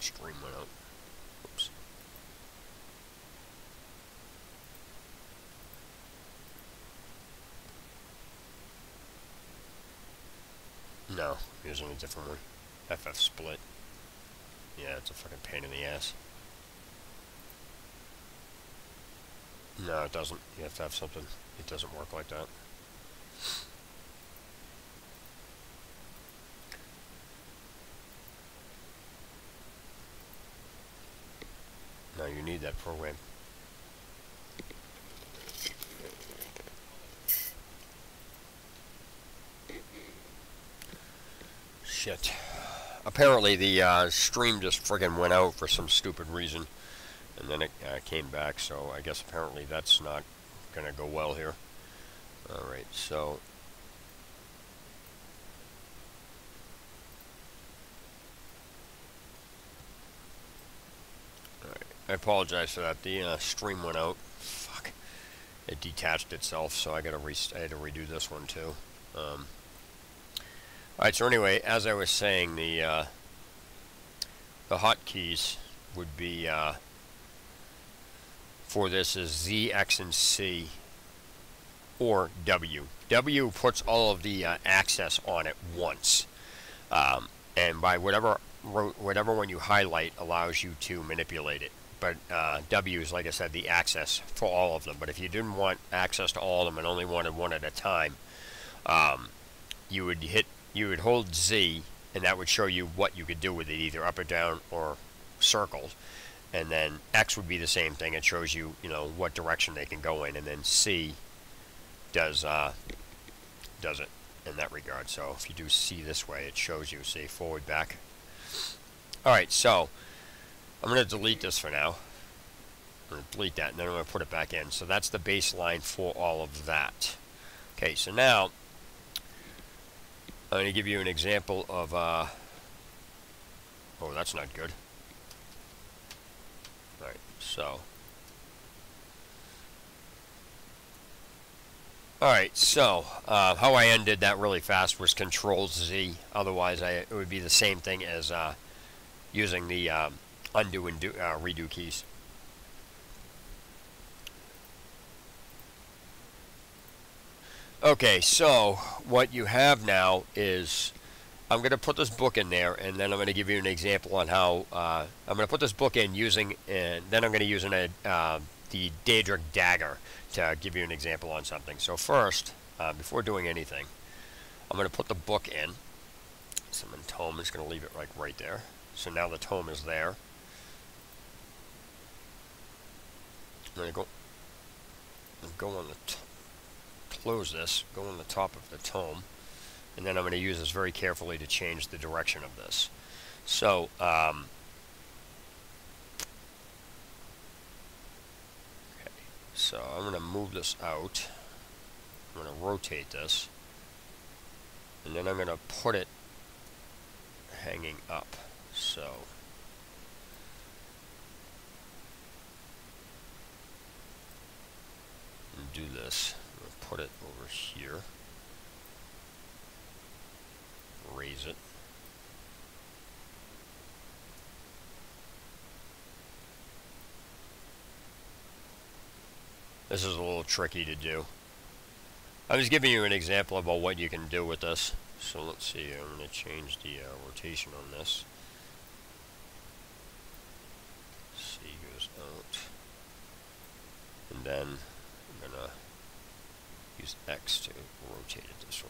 stream went out. Oops. No, I'm using a different one. FF split. Yeah, it's a fucking pain in the ass. No, it doesn't. You have to have something. It doesn't work like that. No, you need that program. Shit. Apparently the stream just friggin' went out for some stupid reason. And then it came back, so I guess apparently that's not gonna go well here. Alright, so... Alright, I apologize for that. The stream went out. Fuck. It detached itself, so I had to redo this one too. Alright, so anyway, as I was saying, the hotkeys would be... for this is Z, X, and C, or W. W puts all of the access on at once, and by whatever one you highlight allows you to manipulate it. But W is, like I said, the access for all of them. But if you didn't want access to all of them and only wanted one at a time, you would hold Z, and that would show you what you could do with it, either up or down or circled. And then X would be the same thing. It shows you, what direction they can go in. And then C does it in that regard. So if you do C this way, it shows you, say, forward, back. Alright, so I'm going to delete this for now. I'm going to delete that, and then I'm going to put it back in. So that's the baseline for all of that. Okay, so now I'm going to give you an example of... oh, that's not good. Alright, so... Alright, so how I ended that really fast was Control Z. Otherwise, it would be the same thing as using the undo and redo keys. Okay, so what you have now is... I'm going to put this book in there, and then I'm going to give you an example on how... I'm going to put this book in using... and then I'm going to use the Daedric Dagger to give you an example on something. So first, before doing anything, I'm going to put the book in. Summon Tome is going to leave it right there. So now the tome is there. I'm going to go on the... close this, go on the top of the tome. And then I'm going to use this very carefully to change the direction of this. So, okay. So I'm going to move this out. I'm going to rotate this. And then I'm going to put it hanging up. So, and do this. I'm going to put it over here. Raise it. This is a little tricky to do. I'm just giving you an example about what you can do with this. So let's see, I'm going to change the rotation on this. C goes out. And then I'm going to use X to rotate it this way.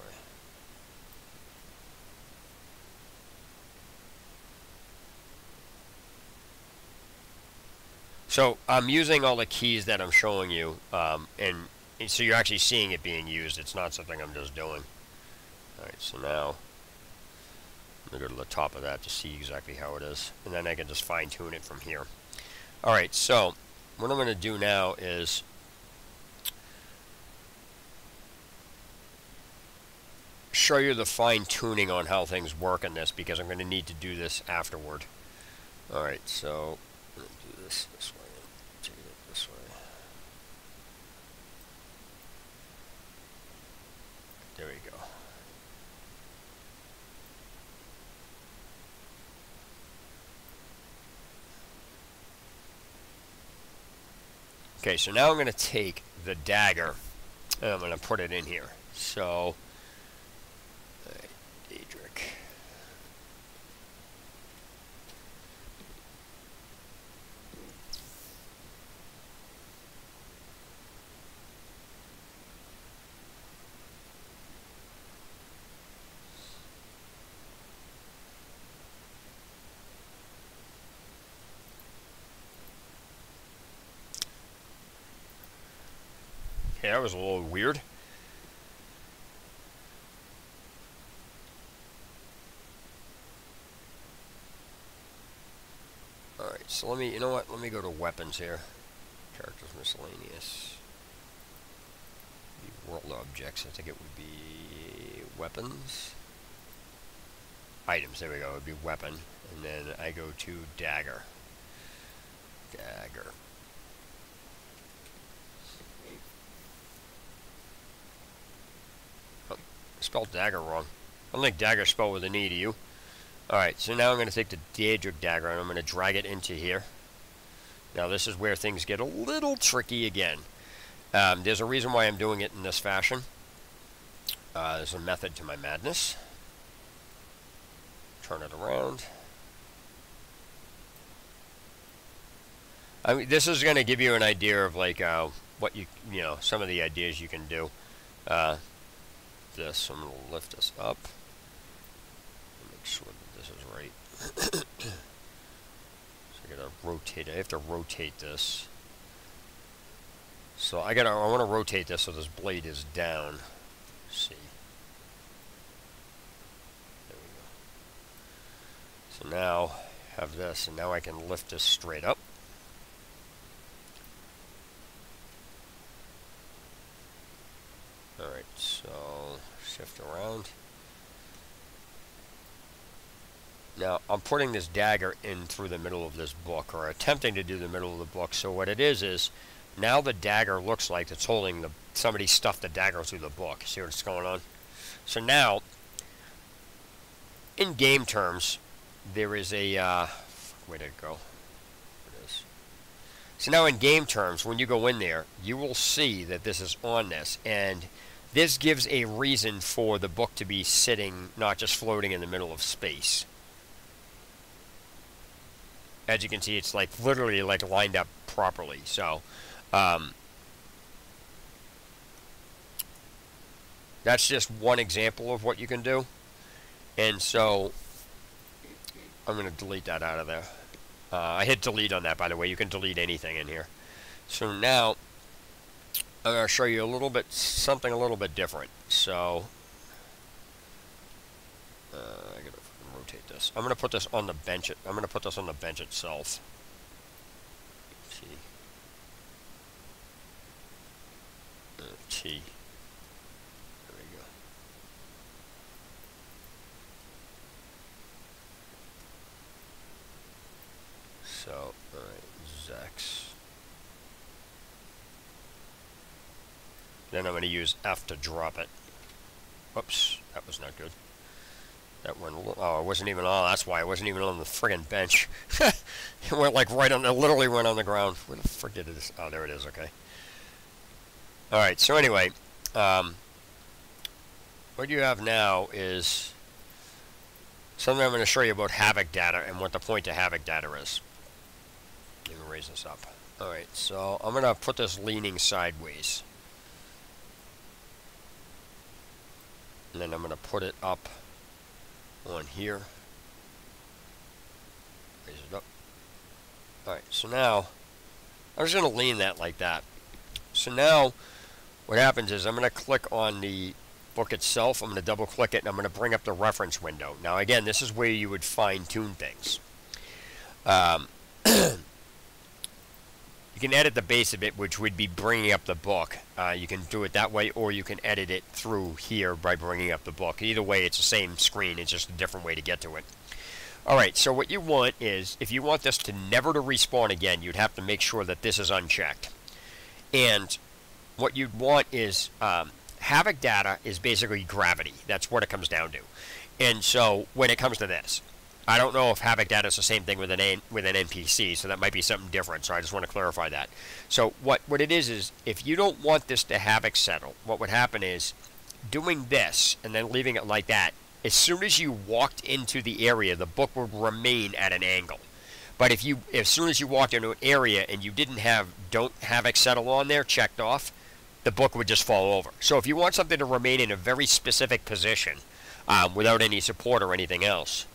So I'm using all the keys that I'm showing you, and so you're actually seeing it being used. It's not something I'm just doing. Alright, so now I'm going to go to the top of that to see exactly how it is, and then I can just fine tune it from here. Alright, so what I'm going to do now is show you the fine tuning on how things work in this, because I'm going to need to do this afterward. Alright, so I'm going to do this way. Take it this way. There we go. Okay, so now I'm going to take the dagger and I'm going to put it in here. So, Daedric. Okay, that was a little weird. Alright, so let me, you know what, let me go to weapons here. Characters miscellaneous. World objects, I think it would be weapons. Items, there we go, it would be weapon. And then I go to dagger. Dagger. Oh, spelled dagger wrong. I don't think dagger spelled with an E, do you? Alright, so now I'm going to take the Daedric dagger and I'm going to drag it into here. Now this is where things get a little tricky again. There's a reason why I'm doing it in this fashion. There's a method to my madness. Turn it around. I mean, this is going to give you an idea of like what you know, some of the ideas you can do. This, I'm going to lift this up. Make sure that this is right. So I gotta rotate it. I have to rotate this. So I want to rotate this so this blade is down. Let's see. There we go. So now I have this, and now I can lift this straight up. Alright, so shift around. Now, I'm putting this dagger in through the middle of this book, or attempting to do the middle of the book. So what it is now the dagger looks like it's holding somebody stuffed the dagger through the book. See what's going on? So now, in game terms, there is a where did it go? There it is. So now in game terms, when you go in there, you will see that this is on this, and this gives a reason for the book to be sitting, not just floating in the middle of space. As you can see, it's like literally like lined up properly. So that's just one example of what you can do. And so I'm going to delete that out of there. I hit delete on that, by the way. You can delete anything in here. So now I'm going to show you a little bit, something a little bit different. So I got to rotate this. I'm going to put this on the bench. I'm going to put this on the bench itself. T. T. There we go. So, alright, Zex. Then I'm going to use F to drop it. Whoops, that was not good. That went, oh, it wasn't even on, that's why it wasn't even on the friggin' bench. It went like right on, it literally went on the ground. Where the frick did it is? Oh, there it is, okay. Alright, so anyway, what you have now is something I'm going to show you about Havoc data and what the point of Havoc data is. Let me raise this up. Alright, so I'm going to put this leaning sideways. And then I'm going to put it up on here. Raise it up. Alright, so now I'm just going to lean that like that. So now what happens is I'm going to click on the book itself. I'm going to double click it and I'm going to bring up the reference window. Now again, this is where you would fine tune things. You can edit the base of it, which would be bringing up the book. You can do it that way, or you can edit it through here by bringing up the book. Either way, it's the same screen. It's just a different way to get to it. Alright, so what you want is, if you want this to never to respawn again, you'd have to make sure that this is unchecked. And what you'd want is, Havoc data is basically gravity. That's what it comes down to. And so, when it comes to this, I don't know if Havoc Data is the same thing with an NPC, so that might be something different. So I just want to clarify that. So what it is if you don't want this to Havoc settle, what would happen is doing this and then leaving it like that. As soon as you walked into the area, the book would remain at an angle. But as soon as you walked into an area and you don't Havoc settle on there checked off, the book would just fall over. So if you want something to remain in a very specific position, without any support or anything else,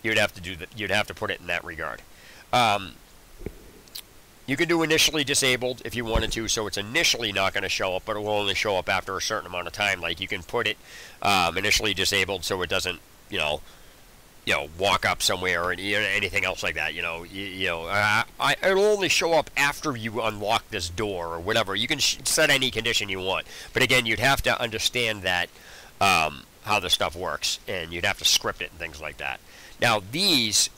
you'd have to do that. You'd have to put it in that regard. You can do initially disabled if you wanted to, so it's initially not going to show up, but it will only show up after a certain amount of time. Like you can put it initially disabled so it doesn't, walk up somewhere or anything else like that. It'll only show up after you unlock this door or whatever. You can set any condition you want, but again, you'd have to understand that how the stuff works, and you'd have to script it and things like that. Now these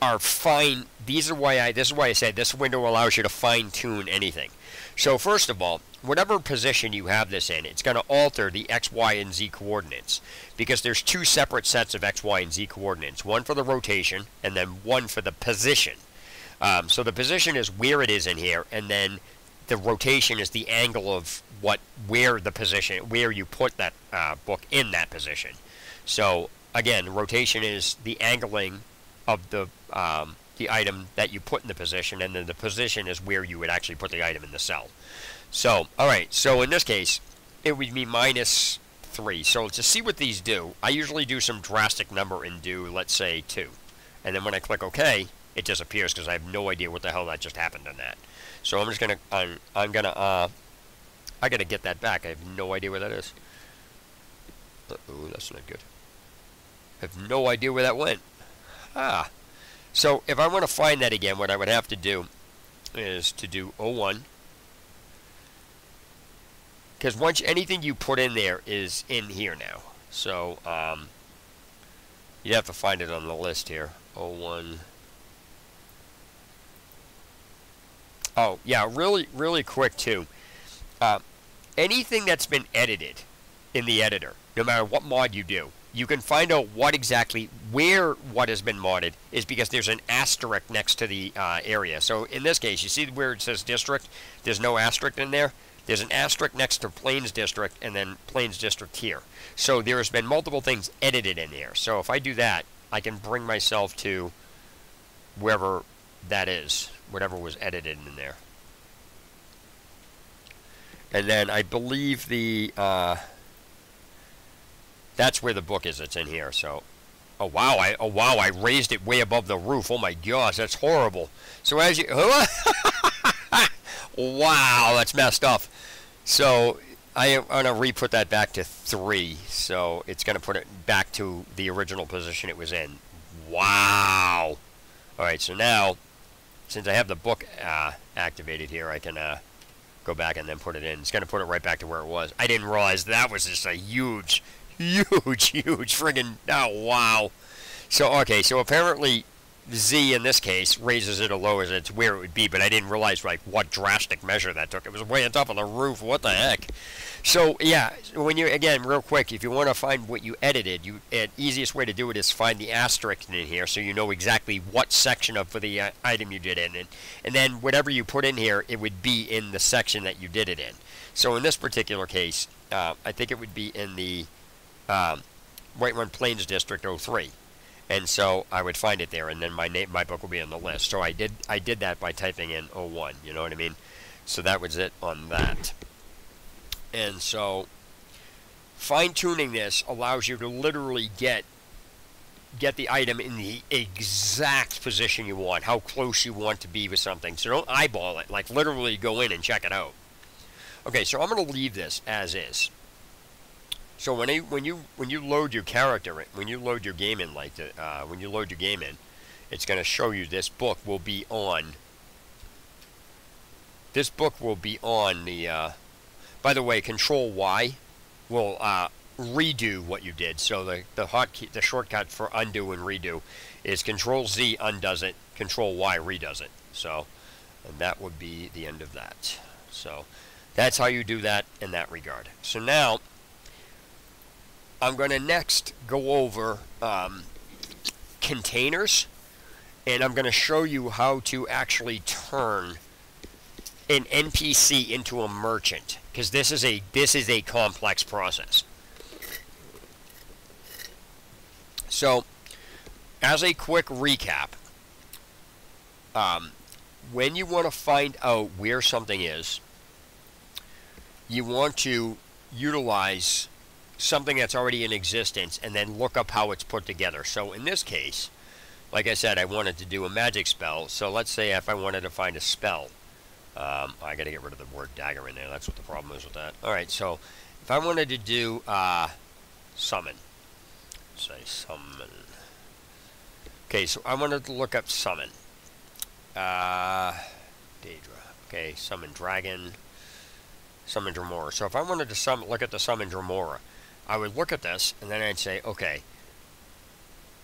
are fine. This is why I said this window allows you to fine tune anything. So first of all, whatever position you have this in, it's going to alter the X, Y, and Z coordinates, because there's two separate sets of X, Y, and Z coordinates, one for the rotation and then one for the position. So the position is where it is in here, and then the rotation is the angle of where you put that book in that position. So again, rotation is the angling of the item that you put in the position, and then the position is where you would actually put the item in the cell. So, alright, so in this case, it would be -3. So to see what these do, I usually do some drastic number and do, let's say, 2. And then when I click OK, it disappears because I have no idea what the hell that just happened on that. So I'm just going to, I got to get that back. I have no idea where that is. Uh-oh, that's not good. I have no idea where that went. So if I want to find that again, what I would have to do is to do 01. Because once anything you put in there is in here now. So you have to find it on the list here. 01. Oh, yeah, really quick too. Anything that's been edited in the editor, no matter what mod you do, you can find out what has been modded is because there's an asterisk next to the area. So in this case, you see where it says district? There's no asterisk in there. There's an asterisk next to Plains District and then Plains District here. So there's been multiple things edited in there. So if I do that, I can bring myself to wherever that is, whatever was edited in there. And then I believe that's where the book is. It's in here. So, oh wow, I raised it way above the roof. Oh my gosh, that's horrible. So as you, wow, that's messed up. So I'm gonna re-put that back to 3. So it's gonna put it back to the original position it was in. Wow. All right. So now, since I have the book activated here, I can go back and then put it in. It's gonna put it right back to where it was. I didn't realize that was just a huge friggin', oh wow. So okay, so apparently Z in this case raises it or lowers it to where it would be, but I didn't realize like what drastic measure that took. It was way on top of the roof. What the heck? So yeah, when you, again, real quick, if you want to find what you edited, the easiest way to do it is find the asterisk in here, so you know exactly what section of the item you did it in, and then whatever you put in here, it would be in the section that you did it in. So in this particular case, I think it would be in the Whiterun Plains District 03. And so I would find it there, and then my book will be on the list. So I did that by typing in 01, you know what I mean? So that was it on that. And so fine-tuning this allows you to literally get the item in the exact position you want, how close you want to be with something. So don't eyeball it, like literally go in and check it out. Okay, so I'm going to leave this as is. So when you load your character, when you load your game in like when you load your game in, it's going to show you this book will be on. This book will be on the. By the way, Control Y will redo what you did. So the shortcut for undo and redo is Control Z undoes it, Control Y redoes it. So, and that would be the end of that. So that's how you do that in that regard. So now, I'm going to next go over containers, and I'm going to show you how to actually turn an NPC into a merchant, because this is a complex process. So, as a quick recap, when you want to find out where something is, you want to utilize something that's already in existence and then look up how it's put together. So in this case, like I said, I wanted to do a magic spell. So let's say if I wanted to find a spell, I got to get rid of the word dagger in there. That's what the problem is with that. All right, so if I wanted to do summon, say summon. Okay, so I wanted to look up summon. Daedra. Okay, summon dragon. Summon Dremora. So if I wanted to look at the summon Dremora, I would look at this, and then I'd say, okay,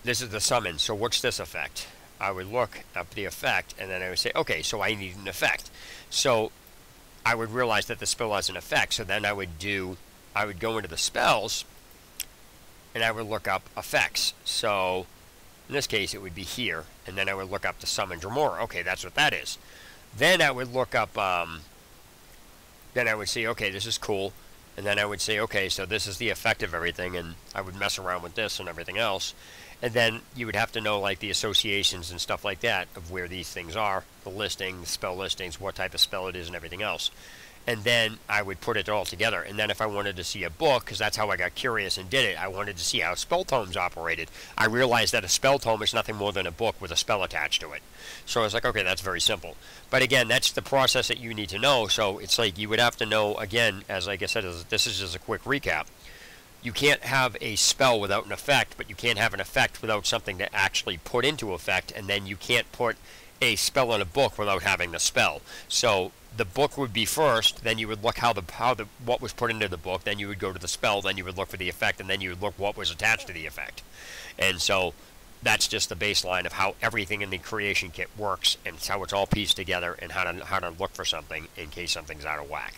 this is the summon, so what's this effect? I would look up the effect, and then I would say, okay, so I need an effect. So I would realize that the spell has an effect, so then I would go into the spells, and I would look up effects. So in this case, it would be here, and then I would look up the summon Dremora. Okay, that's what that is. Then I would look up, then I would say, okay, this is cool. And then I would say, okay, so this is the effect of everything, and I would mess around with this and everything else. And then you would have to know, like, the associations and stuff like that of where these things are, the listing, the spell listings, what type of spell it is, and everything else. And then I would put it all together. And then if I wanted to see a book, because that's how I got curious and did it, I wanted to see how spell tomes operated. I realized that a spell tome is nothing more than a book with a spell attached to it. So I was like, okay, that's very simple. But again, that's the process that you need to know. So it's like you would have to know, again, as like I said, this is just a quick recap. You can't have a spell without an effect, but you can't have an effect without something to actually put into effect, and then you can't put a spell in a book without having the spell. So the book would be first, then you would look what was put into the book, then you would go to the spell, then you would look for the effect, and then you would look what was attached to the effect. And so that's just the baseline of how everything in the creation kit works, and it's how it's all pieced together, and how to look for something in case something's out of whack.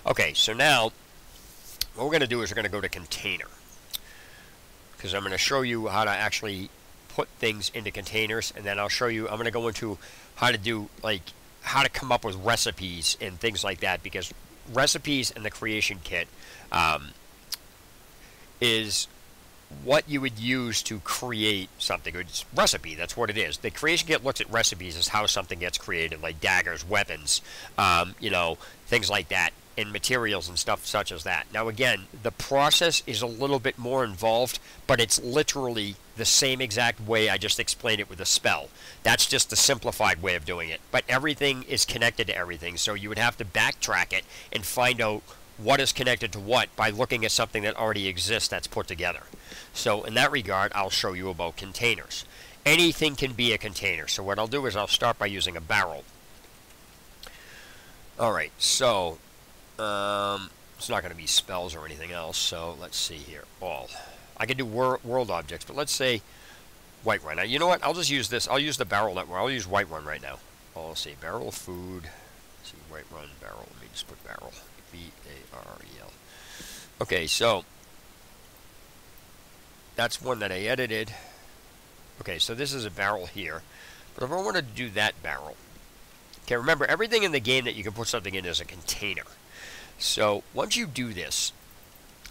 Okay, so now what we're going to do is we're going to go to container, because I'm going to show you how to actually put things into containers, and then I'm going to go into how to do, like, how to come up with recipes and things like that, because recipes in the creation kit is what you would use to create something. It's recipe, that's what it is. The creation kit looks at recipes as how something gets created, like daggers, weapons, things like that, and materials and stuff such as that. Now again, the process is a little bit more involved, but it's literally the same exact way I just explained it with a spell. That's just the simplified way of doing it. But everything is connected to everything, so you would have to backtrack it and find out what is connected to what by looking at something that already exists that's put together. So in that regard, I'll show you about containers. Anything can be a container. So what I'll do is I'll start by using a barrel. Alright, so it's not going to be spells or anything else, so let's see here. All. I can do world objects, but let's say Whiterun. Now, you know what? I'll just use this. I'll use the barrel network. I'll use Whiterun right now. Oh, let's see. Barrel food. Let's see. Whiterun barrel. Let me just put barrel. B-A-R-E-L. Okay, so that's one that I edited. Okay, so this is a barrel here. But if I wanted to do that barrel, okay, remember, everything in the game that you can put something in is a container. So once you do this,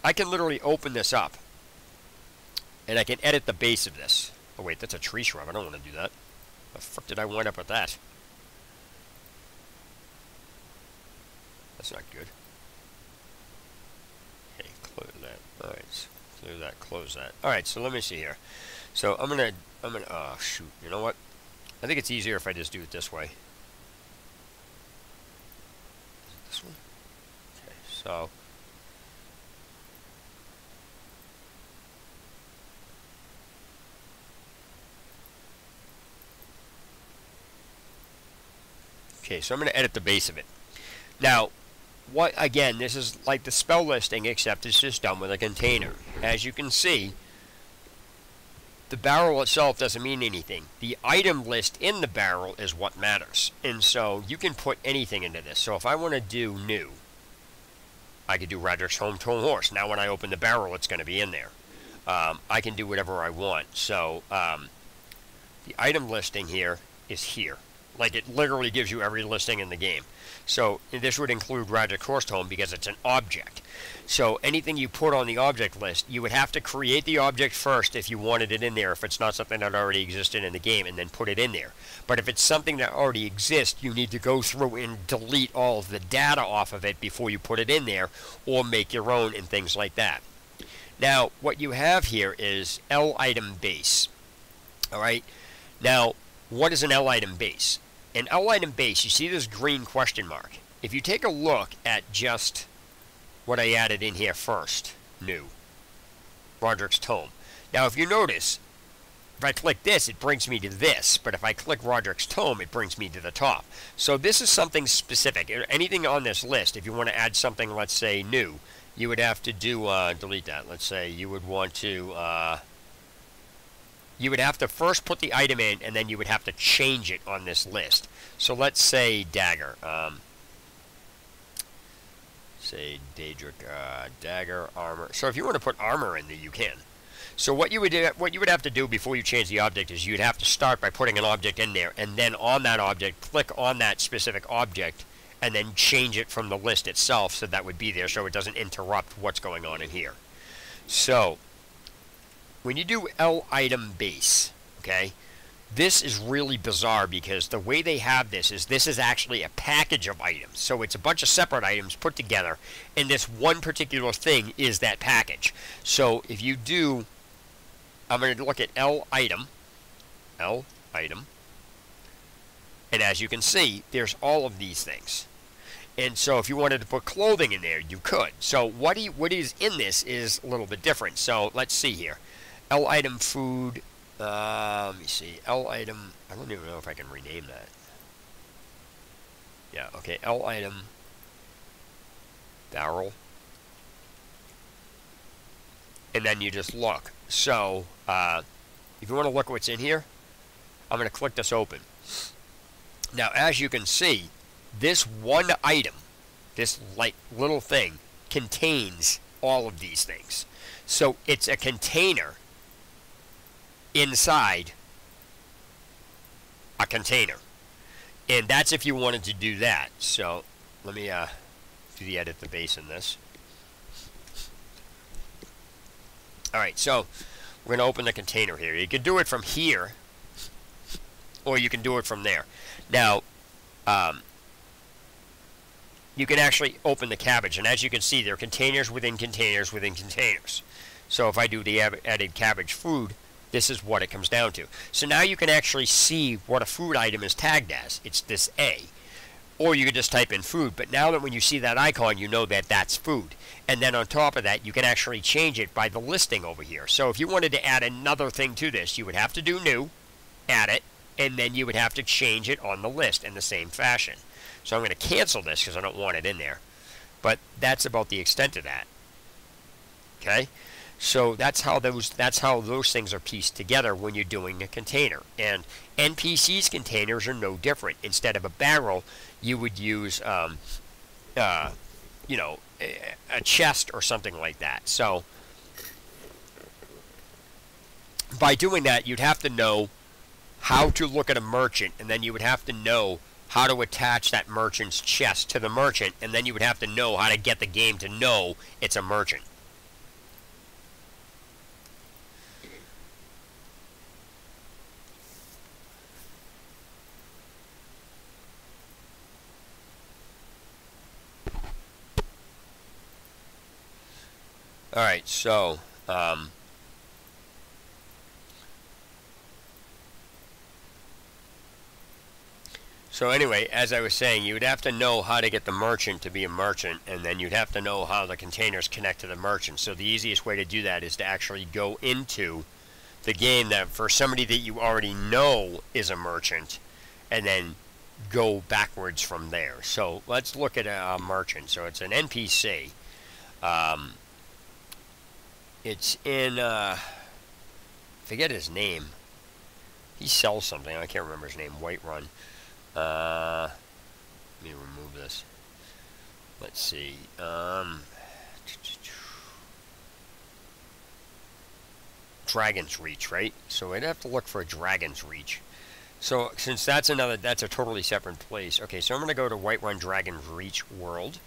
I can literally open this up, and I can edit the base of this. Oh wait, that's a tree shrub. I don't want to do that. The frick did I wind up with that? That's not good. Okay, close that. Alright, clear that, close that. Alright, so let me see here. So I'm gonna, oh shoot, you know what? I think it's easier if I just do it this way. Is it this one? Okay, so I'm going to edit the base of it. Now, what again, this is like the spell listing, except it's just done with a container. As you can see, the barrel itself doesn't mean anything. The item list in the barrel is what matters. And so you can put anything into this. So if I want to do new, I could do Roderick's Hometown Horse. Now when I open the barrel, it's going to be in there. I can do whatever I want. So the item listing here is here. Like, it literally gives you every listing in the game. So this would include Roderick's Horse Home because it's an object. So anything you put on the object list, you would have to create the object first if you wanted it in there, if it's not something that already existed in the game, and then put it in there. But if it's something that already exists, you need to go through and delete all of the data off of it before you put it in there, or make your own and things like that. Now, what you have here is L item base. Alright? Now, what is an L item base? An L item base, you see this green question mark. If you take a look at just what I added in here first, new, Roderick's Tome. Now, if you notice, if I click this, it brings me to this. But if I click Roderick's Tome, it brings me to the top. So this is something specific. Anything on this list, if you want to add something, let's say, new, you would have to do, delete that. Let's say you would want to, you would have to first put the item in, and then you would have to change it on this list. So let's say dagger. Say Daedric, dagger, armor. So if you want to put armor in there, you can. So what you would have to do before you change the object is you'd have to start by putting an object in there, and then on that object, click on that specific object, and then change it from the list itself so that would be there so it doesn't interrupt what's going on in here. So when you do L item base, okay, this is really bizarre because the way they have this is actually a package of items. So it's a bunch of separate items put together, and this one particular thing is that package. So if you do, I'm going to look at L item, and as you can see, there's all of these things. And so if you wanted to put clothing in there, you could. So what is in this is a little bit different. So let's see here. L item food, let me see, L item, I don't even know if I can rename that. Yeah, okay, L item, barrel, and then you just look. So, if you want to look what's in here, I'm going to click this open. Now, as you can see, this one item, this like little thing, contains all of these things. So, it's a container inside a container, and that's if you wanted to do that. So let me do the edit the base in this. Alright, so we're going to open the container here. You can do it from here, or you can do it from there. Now you can actually open the cabbage, and as you can see, there are containers within containers within containers. So if I do the added cabbage food, this is what it comes down to. So now you can actually see what a food item is tagged as. It's this A. Or you could just type in food. But now that when you see that icon, you know that that's food. And then on top of that, you can actually change it by the listing over here. So if you wanted to add another thing to this, you would have to do new, add it, and then you would have to change it on the list in the same fashion. So I'm going to cancel this because I don't want it in there. But that's about the extent of that. Okay? So that's how those things are pieced together when you're doing a container. And NPC's containers are no different. Instead of a barrel, you would use, you know, a chest or something like that. So by doing that, you'd have to know how to look at a merchant, and then you would have to know how to attach that merchant's chest to the merchant, and then you would have to know how to get the game to know it's a merchant. Alright, so, anyway, as I was saying, you would have to know how to get the merchant to be a merchant, and then you'd have to know how the containers connect to the merchant. So the easiest way to do that is to actually go into the game that for somebody that you already know is a merchant, and then go backwards from there. So let's look at a merchant. So it's an NPC. It's in, forget his name. He sells something. I can't remember his name. Whiterun. Let me remove this. Let's see. Dragon's Reach, right? So I'd have to look for a Dragon's Reach. So since that's a totally separate place. Okay, so I'm going to go to Whiterun Dragon's Reach World,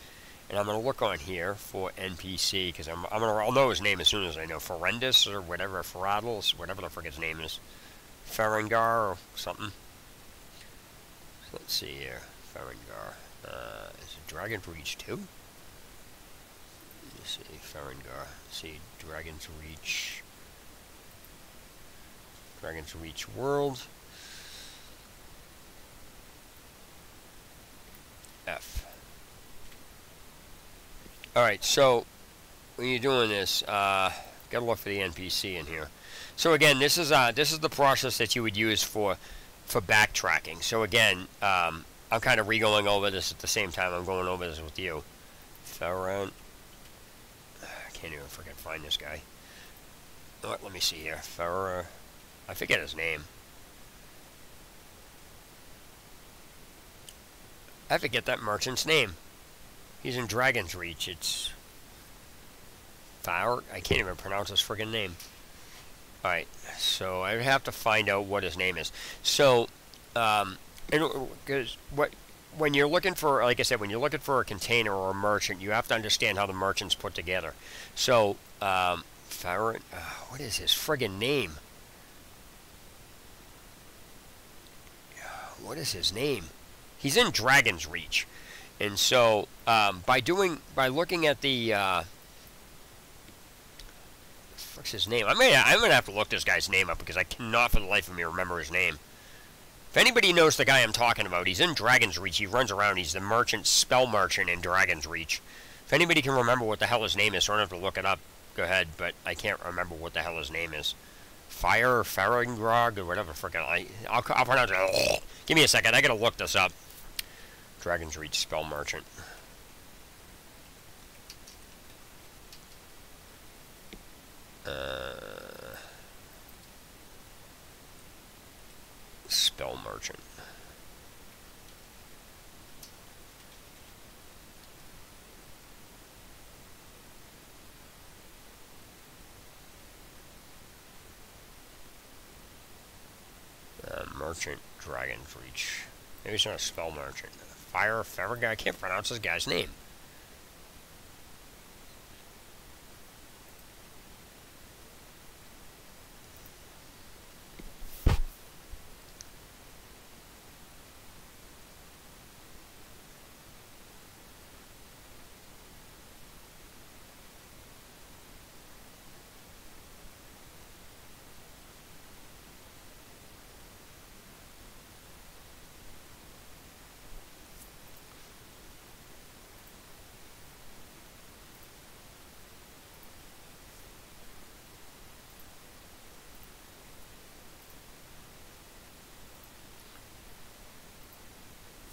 and I'm going to look on here for NPC because I'll know his name as soon as I know Ferendus or whatever, Ferraddles, whatever the frick his name is, Farengar or something. So let's see here, Farengar. Is it Dragon's Reach 2? Let's see, Farengar. Let's see, Dragon's Reach. Dragon's Reach World. F. Alright, so when you're doing this, gotta look for the NPC in here. So again, this is the process that you would use for backtracking. So again, I'm kind of re-going over this at the same time I'm going over this with you. Ferent. I can't even freaking find this guy. Oh, let me see here. I forget his name. I forget that merchant's name. He's in Dragon's Reach. It's Fire. I can't even pronounce his friggin' name. Alright, so I have to find out what his name is. So, because when you're looking for, like I said, when you're looking for a container or a merchant, you have to understand how the merchant's put together. So, Fire. What is his friggin' name? What is his name? He's in Dragon's Reach, and so by looking at the what's his name? I'm gonna have to look this guy's name up because I cannot for the life of me remember his name. If anybody knows the guy I'm talking about, he's in Dragon's Reach. He runs around. He's the merchant, spell merchant in Dragon's Reach. If anybody can remember what the hell his name is, so I don't have to look it up. Go ahead, but I can't remember what the hell his name is. Farengrog or whatever frickin' I'll pronounce it. Give me a second. I gotta look this up. Dragon's Reach spell merchant. Spell merchant. Merchant Dragon's Reach. Maybe it's not a spell merchant. Farengar. I can't pronounce this guy's name.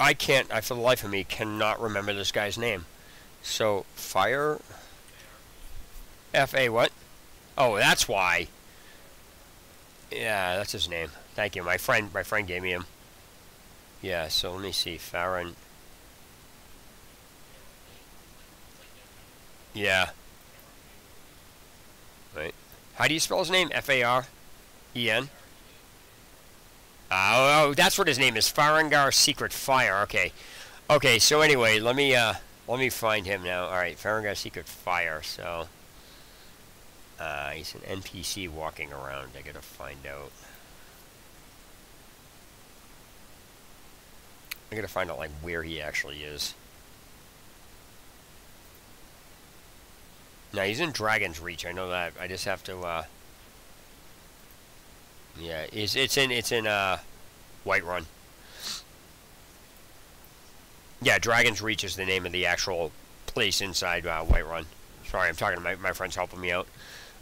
I for the life of me, cannot remember this guy's name. So, Fire... F-A what? Oh, that's why. Yeah, that's his name. Thank you. My friend gave me him. Yeah, so let me see. Faren... Yeah. Right. How do you spell his name? F-A-R-E-N? Oh, that's what his name is. Farengar Secret Fire. Okay. Okay, so anyway, let me find him now. Alright, Farengar Secret Fire, so... he's an NPC walking around. I gotta find out. I gotta find out, like, where he actually is. Now, he's in Dragon's Reach. I know that. I just have to, yeah, it's in Whiterun. Yeah, Dragon's Reach is the name of the actual place inside Whiterun. Sorry, I'm talking to my friend's helping me out.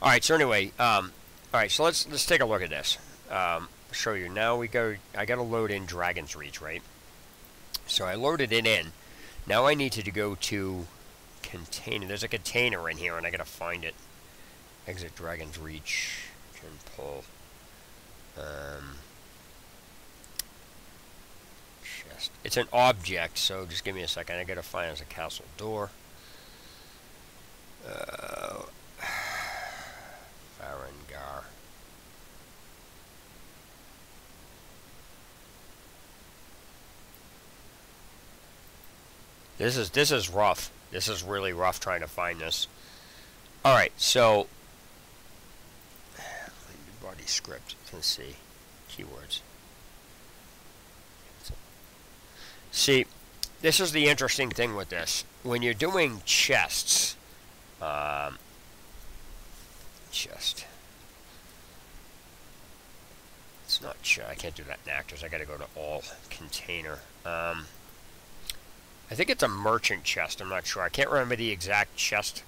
All right, so anyway, all right, so let's take a look at this. Show you now. I got to load in Dragon's Reach, right? So I loaded it in. Now I need to go to container. There's a container in here, and I got to find it. Exit Dragon's Reach. Can pull. Chest. It's an object, so just give me a second. I gotta find it as a castle door. Uh, Farengar. This is rough. This is really rough trying to find this. All right, so body script. Let's see, keywords. See, this is the interesting thing with this. When you're doing chests, chest. It's not. I can't do that in actors. I got to go to all container. I think it's a merchant chest. I'm not sure. I can't remember the exact chest.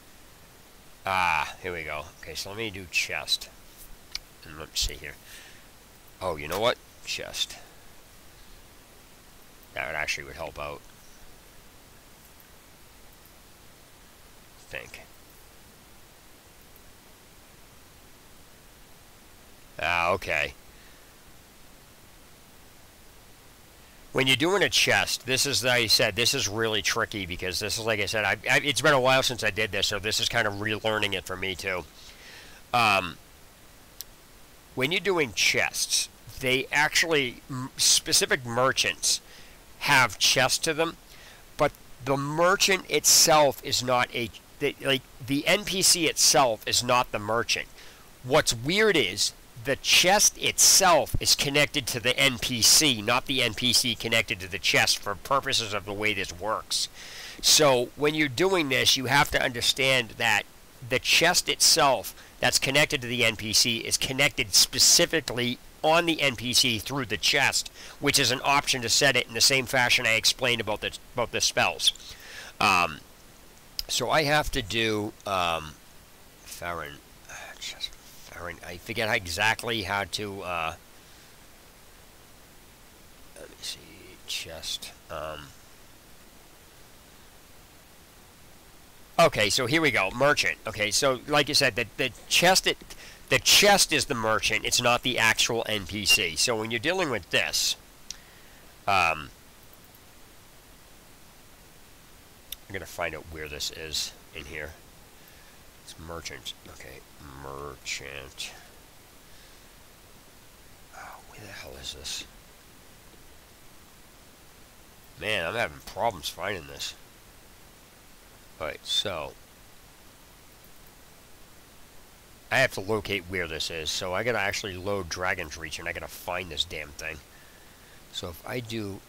Ah, here we go. Okay, so let me do chest. And let me see here. Oh, you know what? Chest. That actually would help out. I think. Ah, okay. When you're doing a chest, this is, like I said, this is really tricky because this is, like I said, it's been a while since I did this, so this is kind of relearning it for me too. When you're doing chests, they actually, specific merchants have chests to them, but the merchant itself is not like the NPC itself is not the merchant. What's weird is the chest itself is connected to the NPC, not the NPC connected to the chest for purposes of the way this works. So when you're doing this, you have to understand that the chest itself that's connected to the NPC is connected specifically on the NPC through the chest, which is an option to set it in the same fashion I explained about the spells. So I have to do Farron. I forget exactly how to, let me see, chest, okay, so here we go, merchant. Okay, so like you said, the chest is the merchant, it's not the actual NPC. So when you're dealing with this, I'm going to find out where this is in here. It's merchant. Okay, merchant. Oh, where the hell is this? Man, I'm having problems finding this. Alright, so I have to locate where this is. So I gotta actually load Dragon's Reach and I gotta find this damn thing. So if I do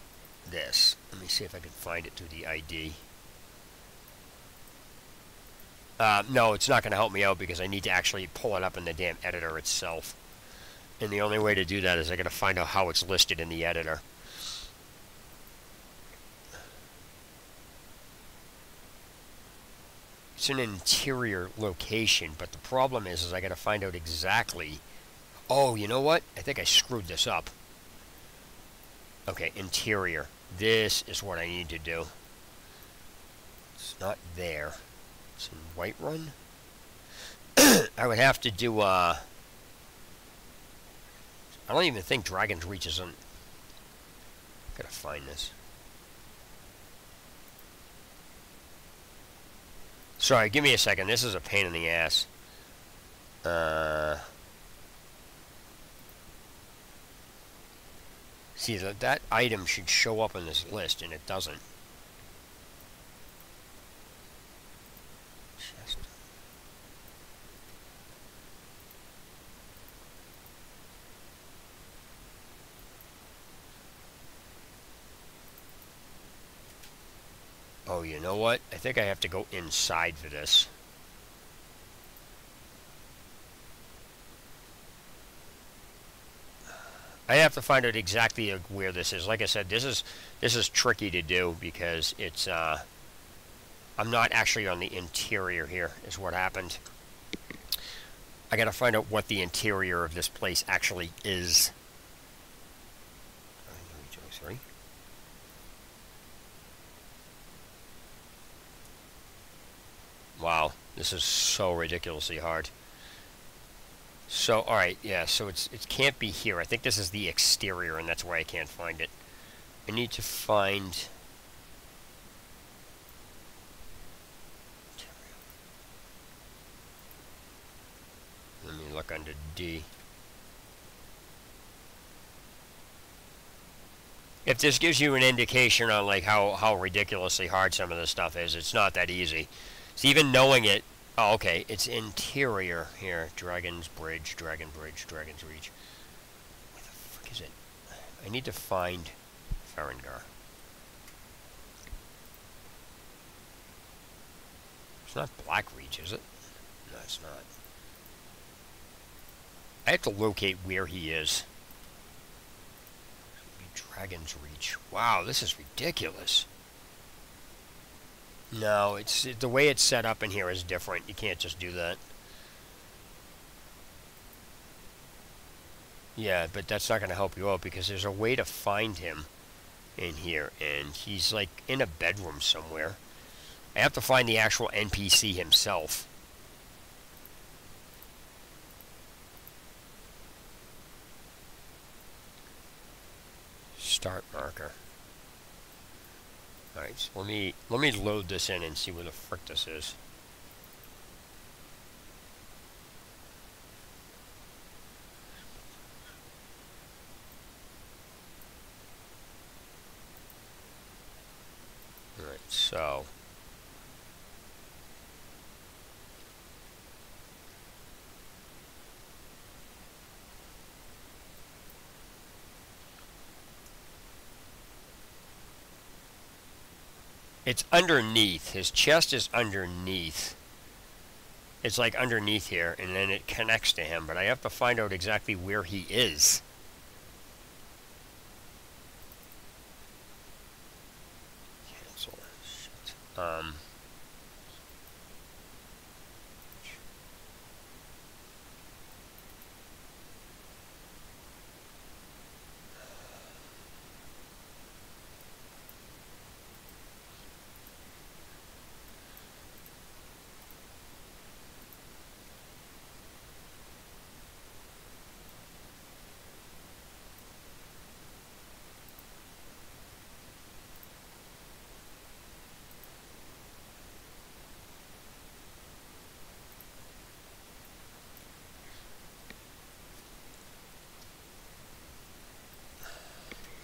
this, let me see if I can find it through the ID. No, it's not going to help me out because I need to actually pull it up in the damn editor itself. And the only way to do that is I got to find out how it's listed in the editor. It's an interior location, but the problem is I got to find out exactly. Oh, you know what? I think I screwed this up. Okay, interior. This is what I need to do. It's not there. It's in Whiterun. I would have to do, I don't even think Dragon's Reach is on. Gotta find this. Sorry, give me a second. This is a pain in the ass. See, that item should show up in this list, and it doesn't. Oh, you know what? I think I have to go inside for this. I have to find out exactly where this is. Like I said, this is tricky to do because it's I'm not actually on the interior here, is what happened. I gotta find out what the interior of this place actually is. Sorry. Wow, this is so ridiculously hard. So, alright, yeah, so it can't be here. I think this is the exterior, and that's why I can't find it. I need to find... look under D. If this gives you an indication on like how ridiculously hard some of this stuff is, it's not that easy. So even knowing it, oh, okay, it's interior here. Dragon's Bridge, Dragon's Reach. Where the frick is it? I need to find Farengar. It's not Blackreach, is it? No, it's not. I have to locate where he is. Dragon's Reach. Wow, this is ridiculous. No, it's the way it's set up in here is different. You can't just do that. Yeah, but that's not going to help you out because there's a way to find him in here, and he's like in a bedroom somewhere. I have to find the actual NPC himself. Start marker. Alright, so let me load this in and see where the frick this is. Alright, so it's underneath. His chest is underneath. It's like underneath here, and then it connects to him, but I have to find out exactly where he is. Cancel. Shit.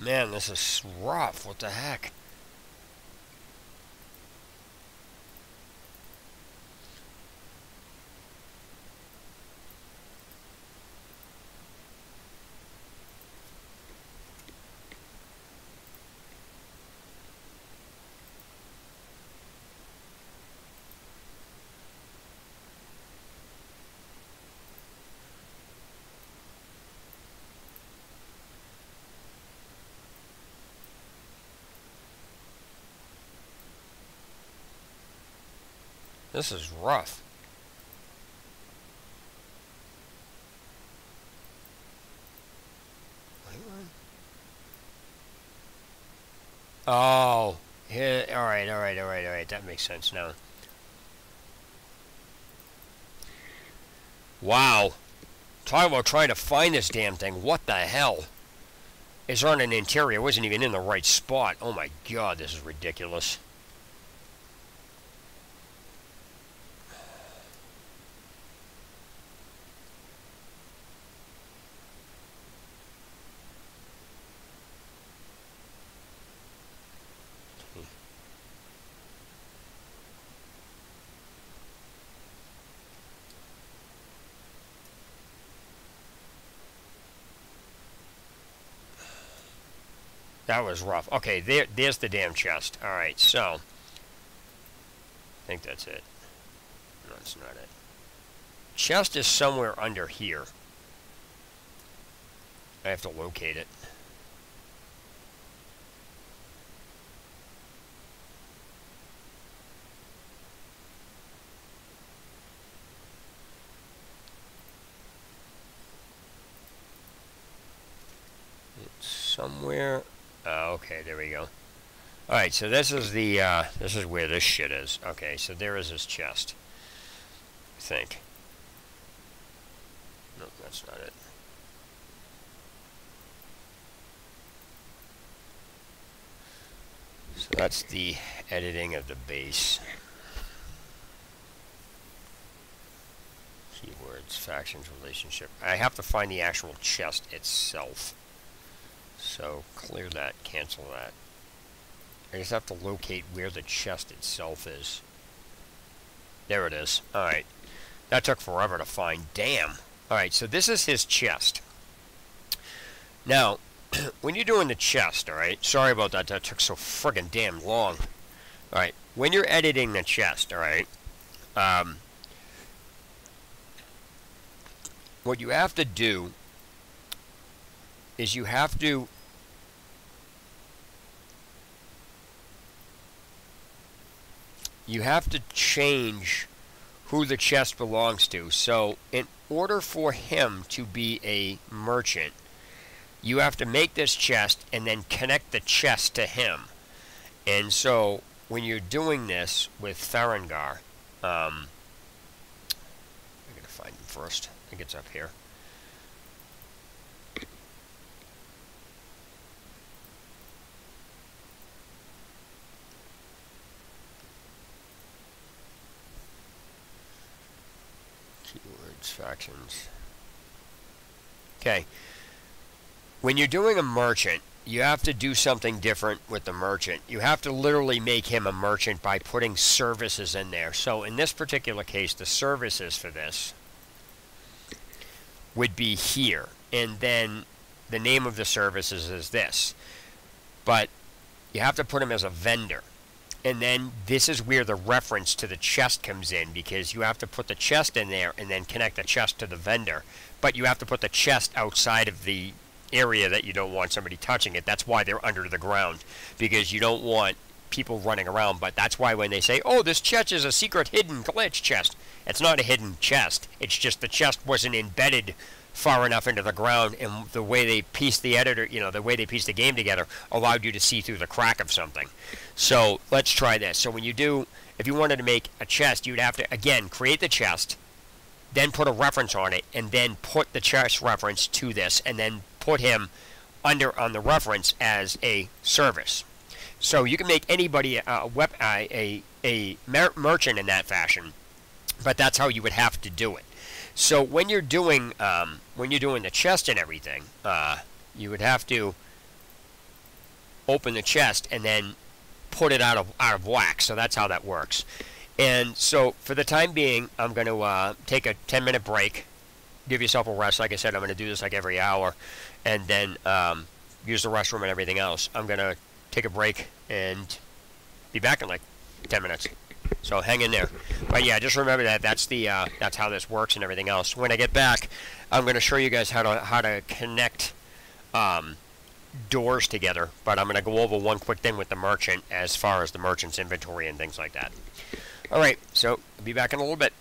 Man, this is rough. What the heck? This is rough. Oh, yeah, all right. That makes sense now. Wow. Talk about trying to find this damn thing. What the hell? It's on an interior. It wasn't even in the right spot. Oh my god, this is ridiculous. That was rough. Okay, there's the damn chest. Alright, so. I think that's it. No, that's not it. Chest is somewhere under here. I have to locate it. It's somewhere. Okay, there we go. Alright, so this is the, this is where this shit is. Okay, so there is his chest. I think. No, that's not it. So that's the editing of the base. Keywords. Keywords, factions, relationship. I have to find the actual chest itself. So clear that, cancel that. I just have to locate where the chest itself is. There it is. Alright. That took forever to find. Damn. Alright, so this is his chest. Now, when you're doing the chest, alright, sorry about that, that took so friggin' damn long. Alright, when you're editing the chest, alright, what you have to do is you have to change who the chest belongs to. So in order for him to be a merchant, you have to make this chest and then connect the chest to him. And so when you're doing this with Farengar, I'm going to find him first. I think it's up here. Keywords, factions. Okay. When you're doing a merchant, you have to do something different with the merchant. You have to literally make him a merchant by putting services in there. So in this particular case, the services for this would be here. And then the name of the services is this. But you have to put him as a vendor. And then this is where the reference to the chest comes in, because you have to put the chest in there and then connect the chest to the vendor. But you have to put the chest outside of the area that you don't want somebody touching it. That's why they're under the ground, because you don't want people running around. But that's why when they say, oh, this chest is a secret hidden glitch chest, it's not a hidden chest. It's just the chest wasn't embedded far enough into the ground, and the way they pieced the editor, the way they pieced the game together allowed you to see through the crack of something. So let's try this. So when you do, if you wanted to make a chest, you'd have to, again, create the chest, then put a reference on it, and then put the chest reference to this, and then put him under on the reference as a service. So you can make anybody a merchant in that fashion, but that's how you would have to do it. So when you're doing the chest and everything, you would have to open the chest and then put it out of whack. So that's how that works. And so for the time being, I'm going to take a 10-minute break. Give yourself a rest. Like I said, I'm going to do this like every hour, and then use the restroom and everything else. I'm going to take a break and be back in like 10 minutes. So hang in there. But yeah, just remember that that's how this works and everything else. When I get back, I'm going to show you guys how to connect doors together. But I'm going to go over one quick thing with the merchant as far as the merchant's inventory and things like that. All right, so I'll be back in a little bit.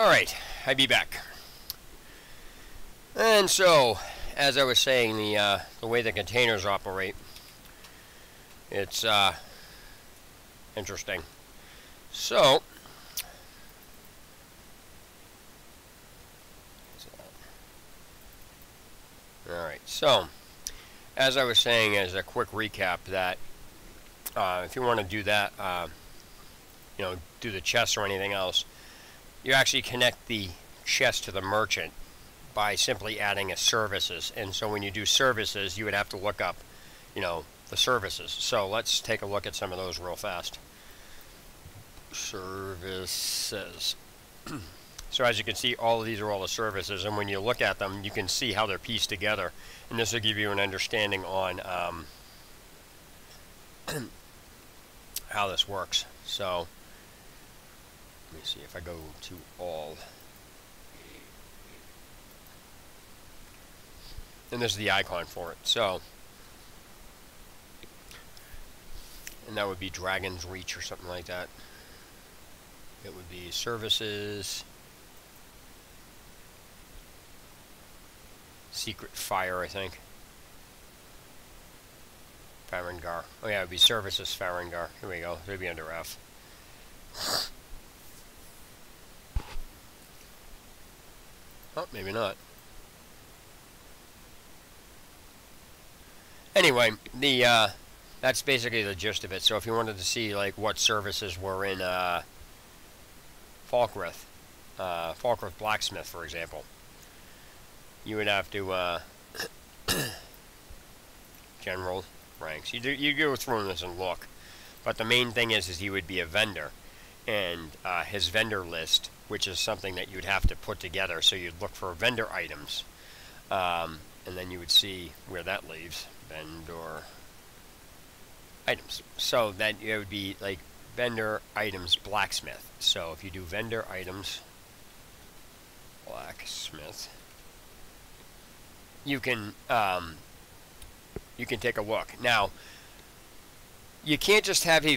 Alright, I'll be back. And so, as I was saying, the way the containers operate, it's interesting. So, alright, so, as I was saying, as a quick recap, that if you want to do that, you know, do the chest or anything else, you actually connect the chest to the merchant by simply adding a services. And so when you do services, you would have to look up, you know, the services. So let's take a look at some of those real fast. Services. So as you can see, all of these are all the services, and when you look at them, you can see how they're pieced together, and this will give you an understanding on how this works. So let me see if I go to all, and this is the icon for it. So, and that would be Dragon's Reach or something like that. It would be services, Secret Fire, I think. Farengar. Oh yeah, it would be services Farengar. Here we go. It would be under F. Oh, maybe not. Anyway, that's basically the gist of it. So if you wanted to see like what services were in Falkreath Blacksmith, for example, you would have to general ranks. You go through this and look, but the main thing is he would be a vendor, and his vendor list, which is something that you'd have to put together. So you'd look for vendor items, and then you would see where that leaves. Vendor items. So that it would be like vendor items blacksmith. So if you do vendor items blacksmith, you can take a look. Now, you can't just have a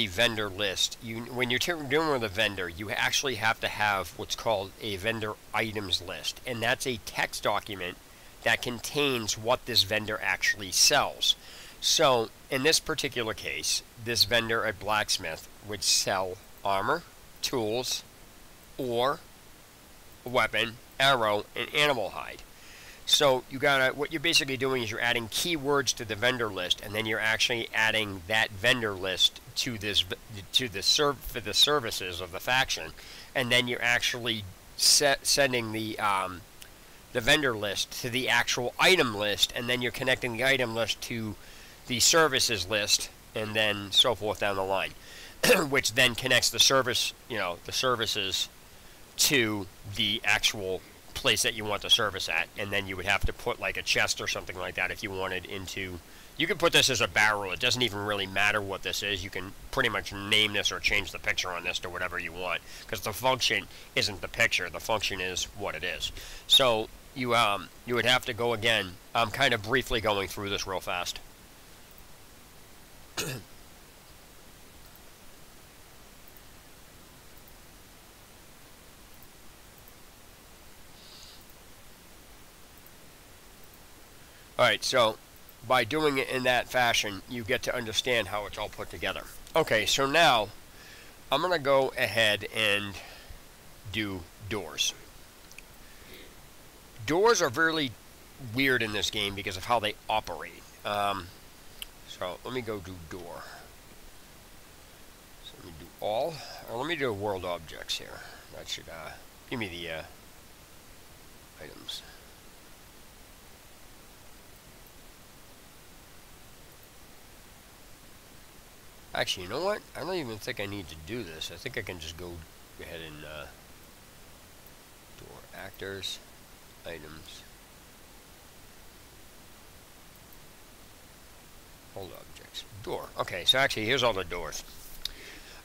vendor list. When you're dealing with a vendor, you actually have to have what's called a vendor items list, and that's a text document that contains what this vendor actually sells. So, in this particular case, this vendor at Blacksmith would sell armor, tools, ore, weapon, arrow, and animal hide. So what you're basically doing is you're adding keywords to the vendor list, and then you're actually adding that vendor list to the services of the faction, and then you're actually sending the vendor list to the actual item list, and then you're connecting the item list to the services list, and then so forth down the line, which then connects the services to the actual place that you want the service at. And then you would have to put like a chest or something like that if you wanted into. You can put this as a barrel. It doesn't even really matter what this is. You can pretty much name this or change the picture on this to whatever you want, because the function isn't the picture. The function is what it is. So you would have to go again. I'm kind of briefly going through this real fast. Alright, so by doing it in that fashion, you get to understand how it's all put together. Okay, so now I'm going to go ahead and do doors. Doors are really weird in this game because of how they operate. So let me go do door. So let me do all, or let me do world objects here. That should give me the items. Actually, you know what? I don't even think I need to do this. I think I can just go ahead and door actors, items, hold objects, door. Okay, so actually here's all the doors.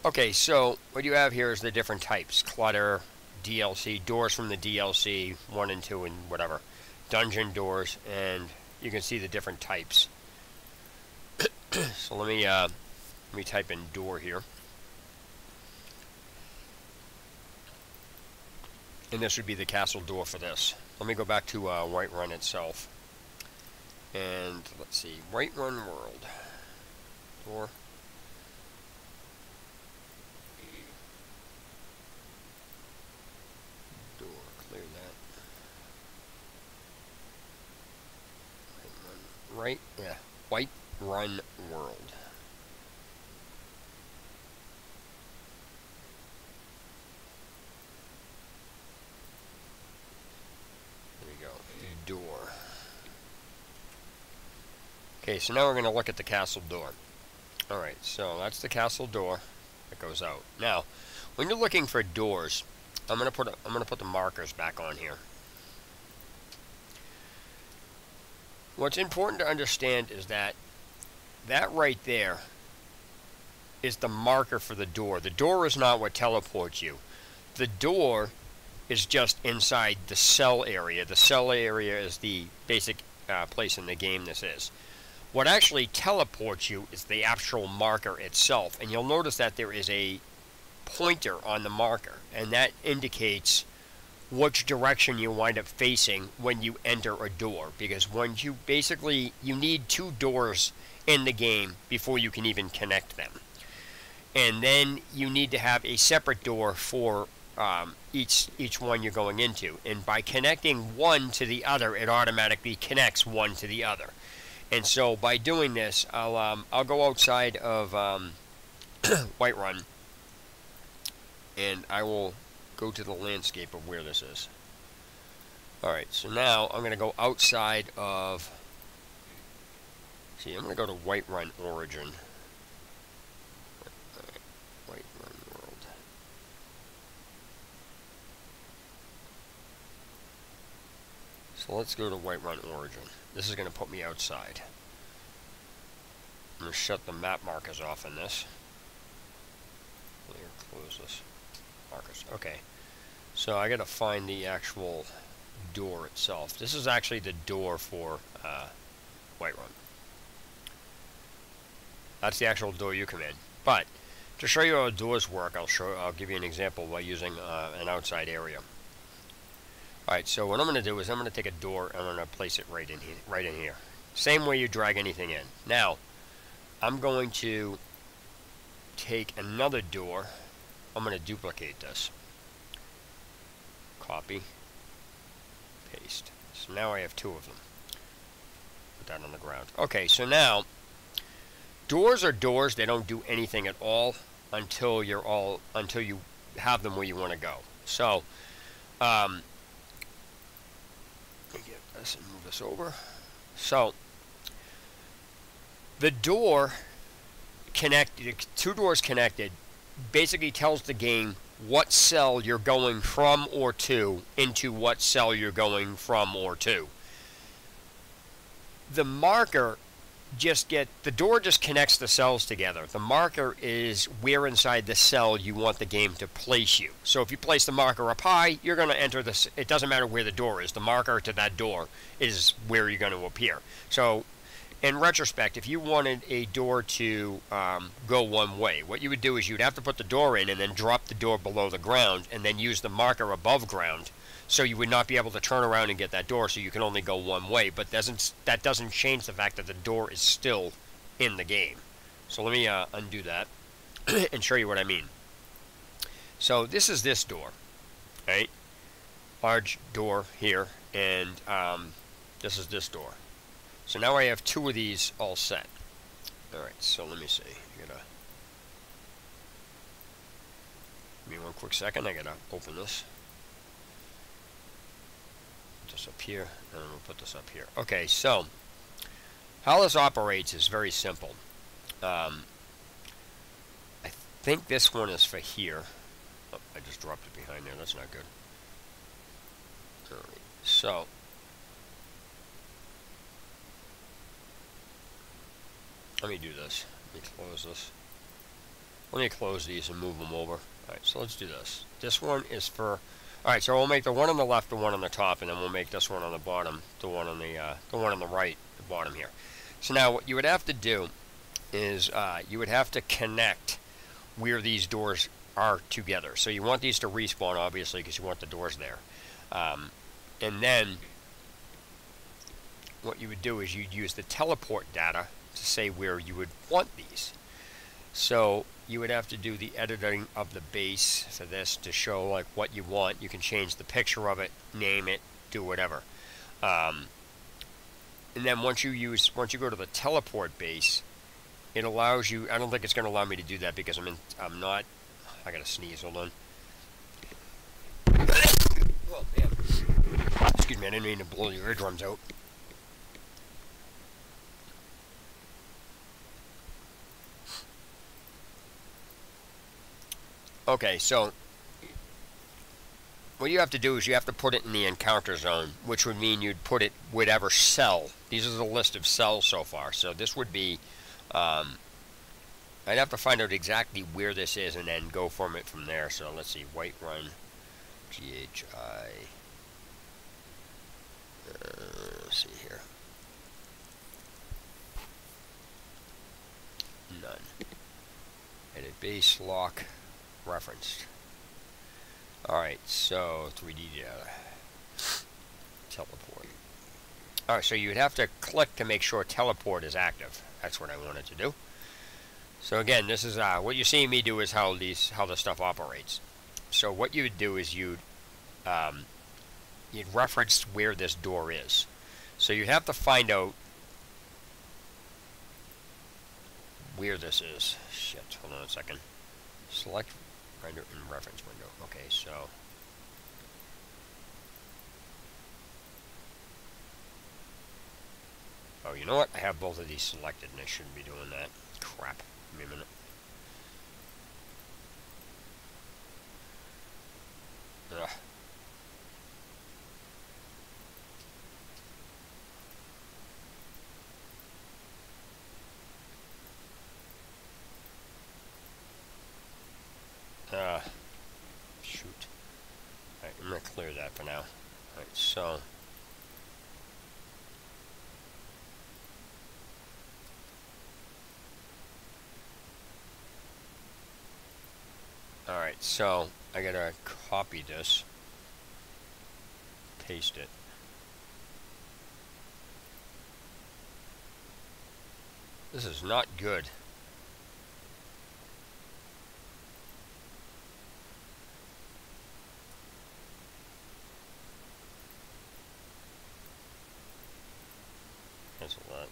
Okay, so what you have here is the different types: clutter, DLC, doors from the DLC 1 and 2 and whatever, dungeon doors, and you can see the different types. So let me type in door here. And this would be the castle door for this. Let me go back to Whiterun itself. And let's see, Whiterun World. Door. Door, clear that. Right, yeah, Whiterun World. There you go, door. Okay, so now we're going to look at the castle door. Alright, so that's the castle door that goes out. Now, when you're looking for doors, I'm gonna put the markers back on here. What's important to understand is that right there is the marker for the door. The door is not what teleports you. The door is just inside the cell area. The cell area is the basic place in the game this is. What actually teleports you is the actual marker itself, and you'll notice that there is a pointer on the marker, and that indicates which direction you wind up facing when you enter a door, because when you need 2 doors in the game before you can even connect them, and then you need to have a separate door for each one you're going into, and by connecting one to the other, it automatically connects one to the other. And so by doing this, I'll go outside of Whiterun, and I will go to the landscape of where this is. Alright, so now I'm going to go outside of... See, I'm going to go to Whiterun Origin. Whiterun World. So let's go to Whiterun Origin. This is going to put me outside. I'm going to shut the map markers off in this. Let me close this. Markers. Okay. So I got to find the actual door itself. This is actually the door for Whiterun. That's the actual door you come in. But to show you how doors work, I'll give you an example by using an outside area. Alright, so what I'm going to do is I'm going to take a door and I'm going to place it right in here. Same way you drag anything in. Now, I'm going to take another door. I'm going to duplicate this. Copy. Paste. So now I have 2 of them. Put that on the ground. Okay, so now, doors are doors. They don't do anything at all until you have them where you want to go. So, let me get this and move this over. So, the door connected, 2 doors connected, basically tells the game what cell you're going from or to into what cell you're going from or to. The marker the door just connects the cells together. The marker is where inside the cell you want the game to place you. So if you place the marker up high, you're going to enter this. It doesn't matter where the door is. The marker to that door is where you're going to appear. So in retrospect, if you wanted a door to go one way, what you would do is you'd have to put the door in and then drop the door below the ground and then use the marker above ground. So you would not be able to turn around and get that door, so you can only go one way. But that doesn't change the fact that the door is still in the game. So let me undo that and show you what I mean. So this is this door, right? Large door here, and this is this door. So now I have 2 of these all set. Alright, so let me see. Give me one quick second. I gotta open this. Put this up here, and I'm going to put this up here. Okay, so how this operates is very simple. I think this one is for here. Oh, I just dropped it behind there. That's not good. Alright, so let me do this. Let me close this. Let me close these and move them over. Alright, so let's do this. This one is for... Alright, so we'll make the one on the left, the one on the top, and then we'll make this one on the bottom, the one on the right, the bottom here. So now what you would have to do is you would have to connect where these doors are together. So you want these to respawn, obviously, because you want the doors there. And then what you would do is you'd use the teleport data to say where you would want these. So you would have to do the editing of the base for this to show like what you want. You can change the picture of it, name it, do whatever. And then once you go to the teleport base, it allows you. I don't think it's going to allow me to do that because I'm not. I gotta sneeze. Hold on. Well, damn. Excuse me. I didn't mean to blow your eardrums out. Okay, so what you have to do is you have to put it in the encounter zone, which would mean you'd put it whatever cell. These are the list of cells so far. So this would be, I'd have to find out exactly where this is and then go from it from there. So let's see, Whiterun, GHI. Let's see here. None. Edit base lock. Referenced. Alright, so 3D data. Teleport. Alright, so you would have to click to make sure teleport is active. That's what I wanted to do. So again, this is what you're seeing me do is how this stuff operates. So what you would do is you'd reference where this door is. So you have to find out where this is. Shit, hold on a second. Select render in reference window. Okay, so oh, you know what? I have both of these selected and I shouldn't be doing that. Crap. Give me a minute. Ugh. Shoot. Alright, I'm going to clear that for now. Alright, so alright, so I gotta copy this, paste it. This is not good. Cancel that.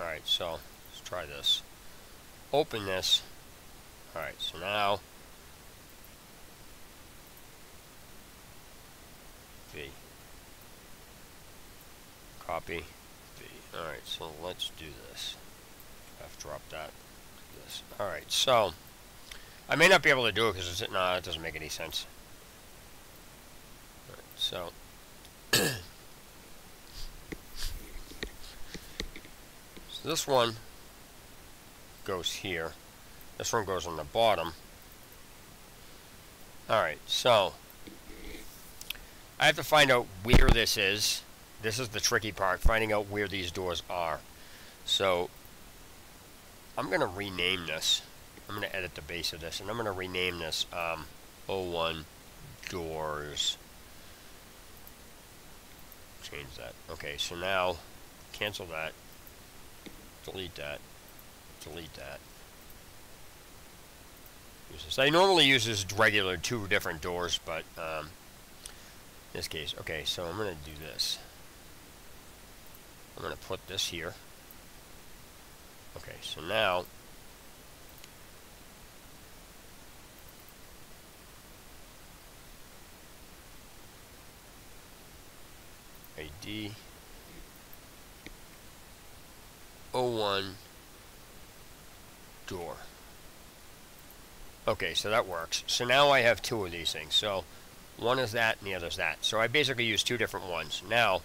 Alright, so let's try this. Open this. Alright, so now V. Copy V. Alright, so let's do this. I've dropped that. This. Alright, so I may not be able to do it because it's no, it doesn't make any sense. Alright, so so this one goes here. This one goes on the bottom. Alright, so I have to find out where this is. This is the tricky part, finding out where these doors are. So I'm going to rename this. I'm going to edit the base of this, and I'm going to rename this O1 doors. Change that. Okay, so now cancel that. Delete that. Delete that. Use this. I normally use this regular 2 different doors, but in this case, okay, so I'm going to do this. I'm going to put this here. Okay, so now ID O1 door. Okay, so that works. So now I have 2 of these things. So one is that and the other is that. So I basically used 2 different ones. Now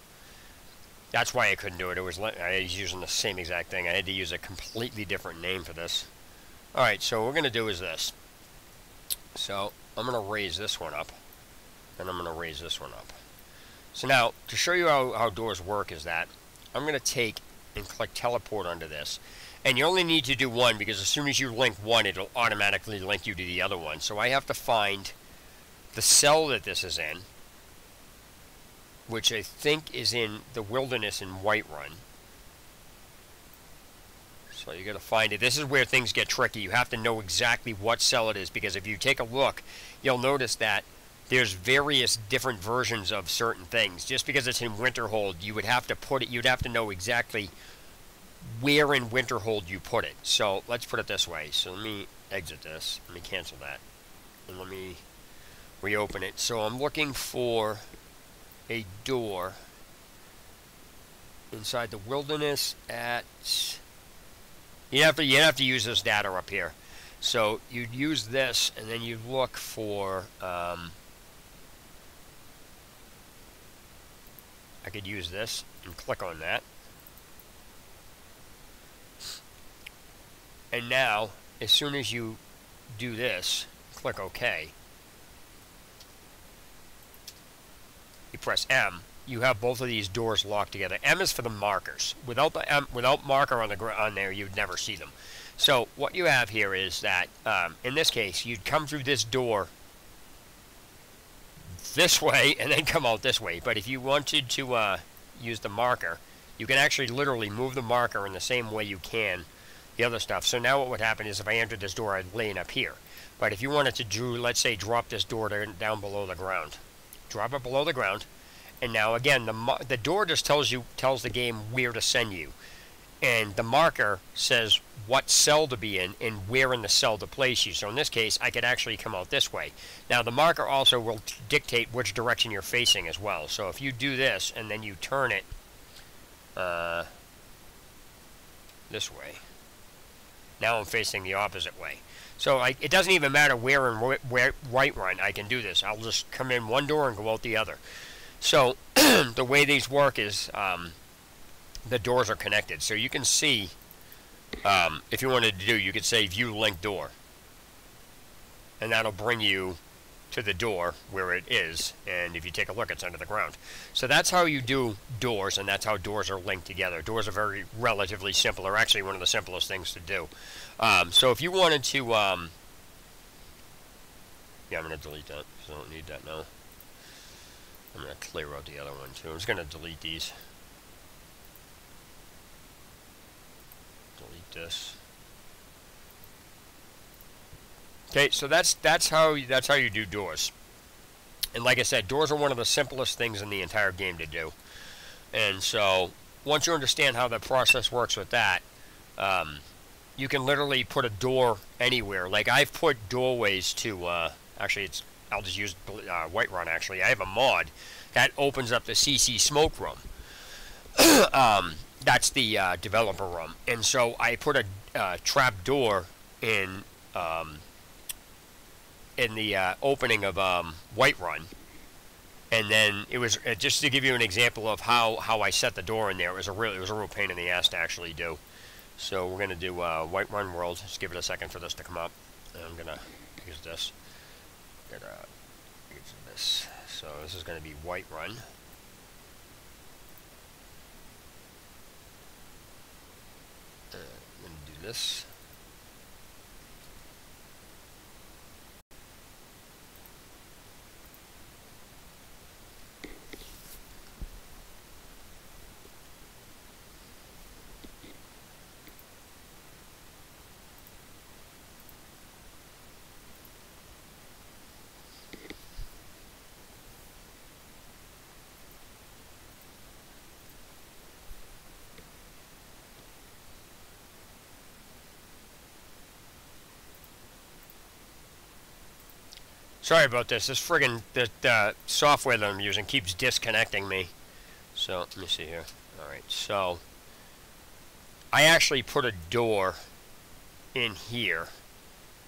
that's why I couldn't do it. I was using the same exact thing. I had to use a completely different name for this. Alright, so what we're going to do is this. So I'm going to raise this one up. And I'm going to raise this one up. So now, to show you how doors work is that I'm going to take and click teleport onto this. And you only need to do one because as soon as you link one, it'll automatically link you to the other one. So I have to find the cell that this is in, which I think is in the Wilderness in Whiterun. So you got to find it. This is where things get tricky. You have to know exactly what cell it is, because if you take a look, you'll notice that there's various different versions of certain things. Just because it's in Winterhold, you would have to put it. You'd have to know exactly where in Winterhold you put it. So let's put it this way. So let me exit this. Let me cancel that, and let me reopen it. So I'm looking for a door inside the Wilderness at. You have to use this data up here. So you'd use this, and then you look for. I could use this and click on that. And now, as soon as you do this, click OK. You press M. You have both of these doors locked together. M is for the markers. Without the M, without marker on there, you'd never see them. So what you have here is that, in this case, you'd come through this door this way and then come out this way. But if you wanted to use the marker, you can actually literally move the marker in the same way you can the other stuff. So now what would happen is if I entered this door, I'd lay it up here. But if you wanted to let's say, drop this door down below the ground, drop it below the ground, and now again the door just tells the game where to send you, and the marker says what cell to be in and where in the cell to place you. So in this case, I could actually come out this way. Now the marker also will dictate which direction you're facing as well. So if you do this and then you turn it this way, now I'm facing the opposite way. So it doesn't even matter where in Whiterun I can do this. I'll just come in one door and go out the other. So the way these work is the doors are connected. So you can see, if you wanted to do, you could say view link door. And that'll bring you to the door where it is. And if you take a look, it's under the ground. So that's how you do doors, and that's how doors are linked together. Doors are relatively simple. They're actually one of the simplest things to do. So if you wanted to, yeah, I'm going to delete that, because I don't need that now. I'm going to clear out the other one too. I'm just going to delete these. Delete this. Okay, so that's how you do doors. And like I said, doors are one of the simplest things in the entire game to do. And so once you understand how the process works with that, you can literally put a door anywhere. Like I've put doorways to actually I'll just use Whiterun. Actually, I have a mod that opens up the CC smoke room. That's the developer room, and so I put a trap door in the opening of Whiterun, and then it was just to give you an example of how I set the door in there. It was a real pain in the ass to actually do. So we're gonna do Whiterun World. Just give it a second for this to come up. And I'm gonna use this. Use this. So this is gonna be Whiterun. I'm gonna do this. Sorry about this. This friggin' software that I'm using keeps disconnecting me. So let me see here. All right. So I actually put a door in here.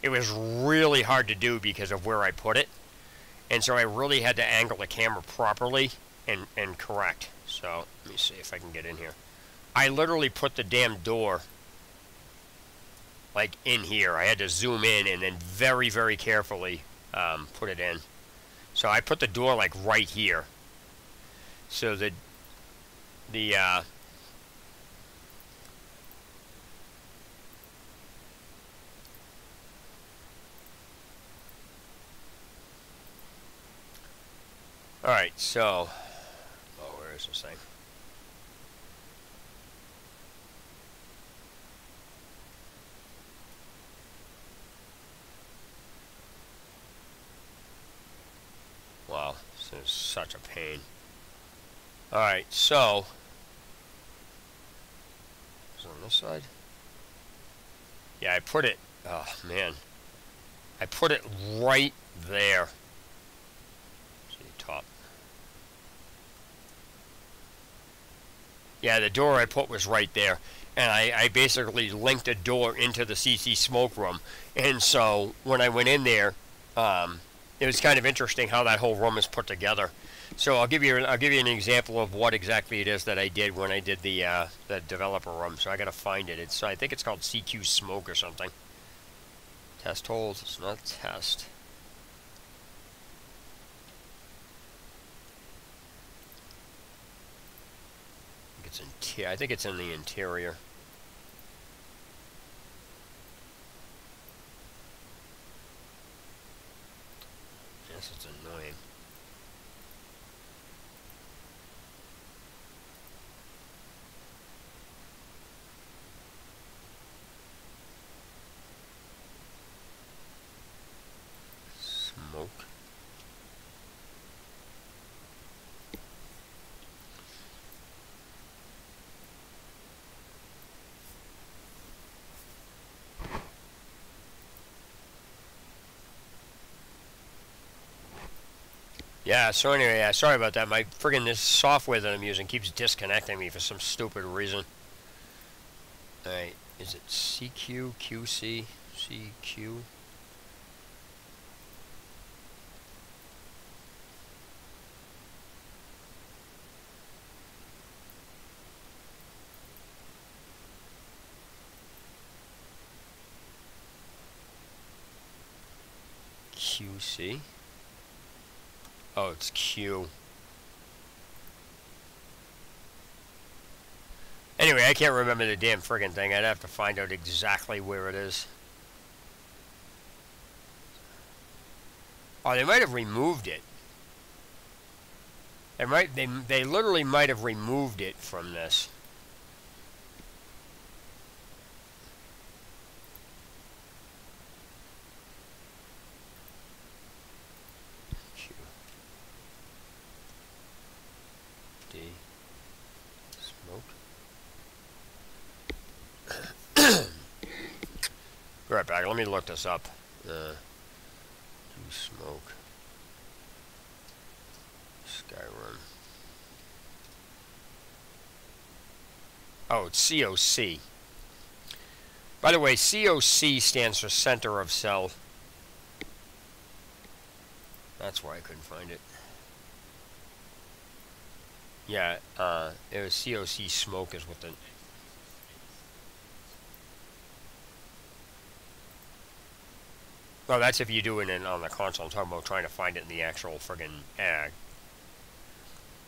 It was really hard to do because of where I put it, and so I really had to angle the camera properly and correct. So let me see if I can get in here. I literally put the damn door like in here. I had to zoom in and then very, very carefully put it in. So I put the door like right here, so that the Alright, so... Oh, where is this thing? Wow, this is such a pain. Alright, so... Is it on this side? Yeah, I put it... Oh, man. I put it right there. See, top. Yeah, the door I put was right there. And I basically linked a door into the CC smoke room. And so, when I went in there, it was kind of interesting how that whole room is put together. So I'll give you an example of what exactly it is that I did when I did the developer room. So I gotta find it. I think it's called CQ Smoke or something. Test holes. It's not test. I think it's in the interior. Yes, it's annoying. Smoke. Yeah, so anyway, yeah, sorry about that. My friggin' this software that I'm using keeps disconnecting me for some stupid reason. Alright, is it CQ, QC, CQ? QC? Oh, it's Q. Anyway, I can't remember the damn friggin' thing. I'd have to find out exactly where it is. Oh, they might have removed it. They literally might have removed it from this. Q. D. Smoke. Be right back. Let me look this up. Do smoke. Skyrim. Oh, it's COC. By the way, COC stands for Center of Cell. That's why I couldn't find it. Yeah, it was COC smoke is what the... Well, that's if you do it on the console. I'm talking about trying to find it in the actual friggin'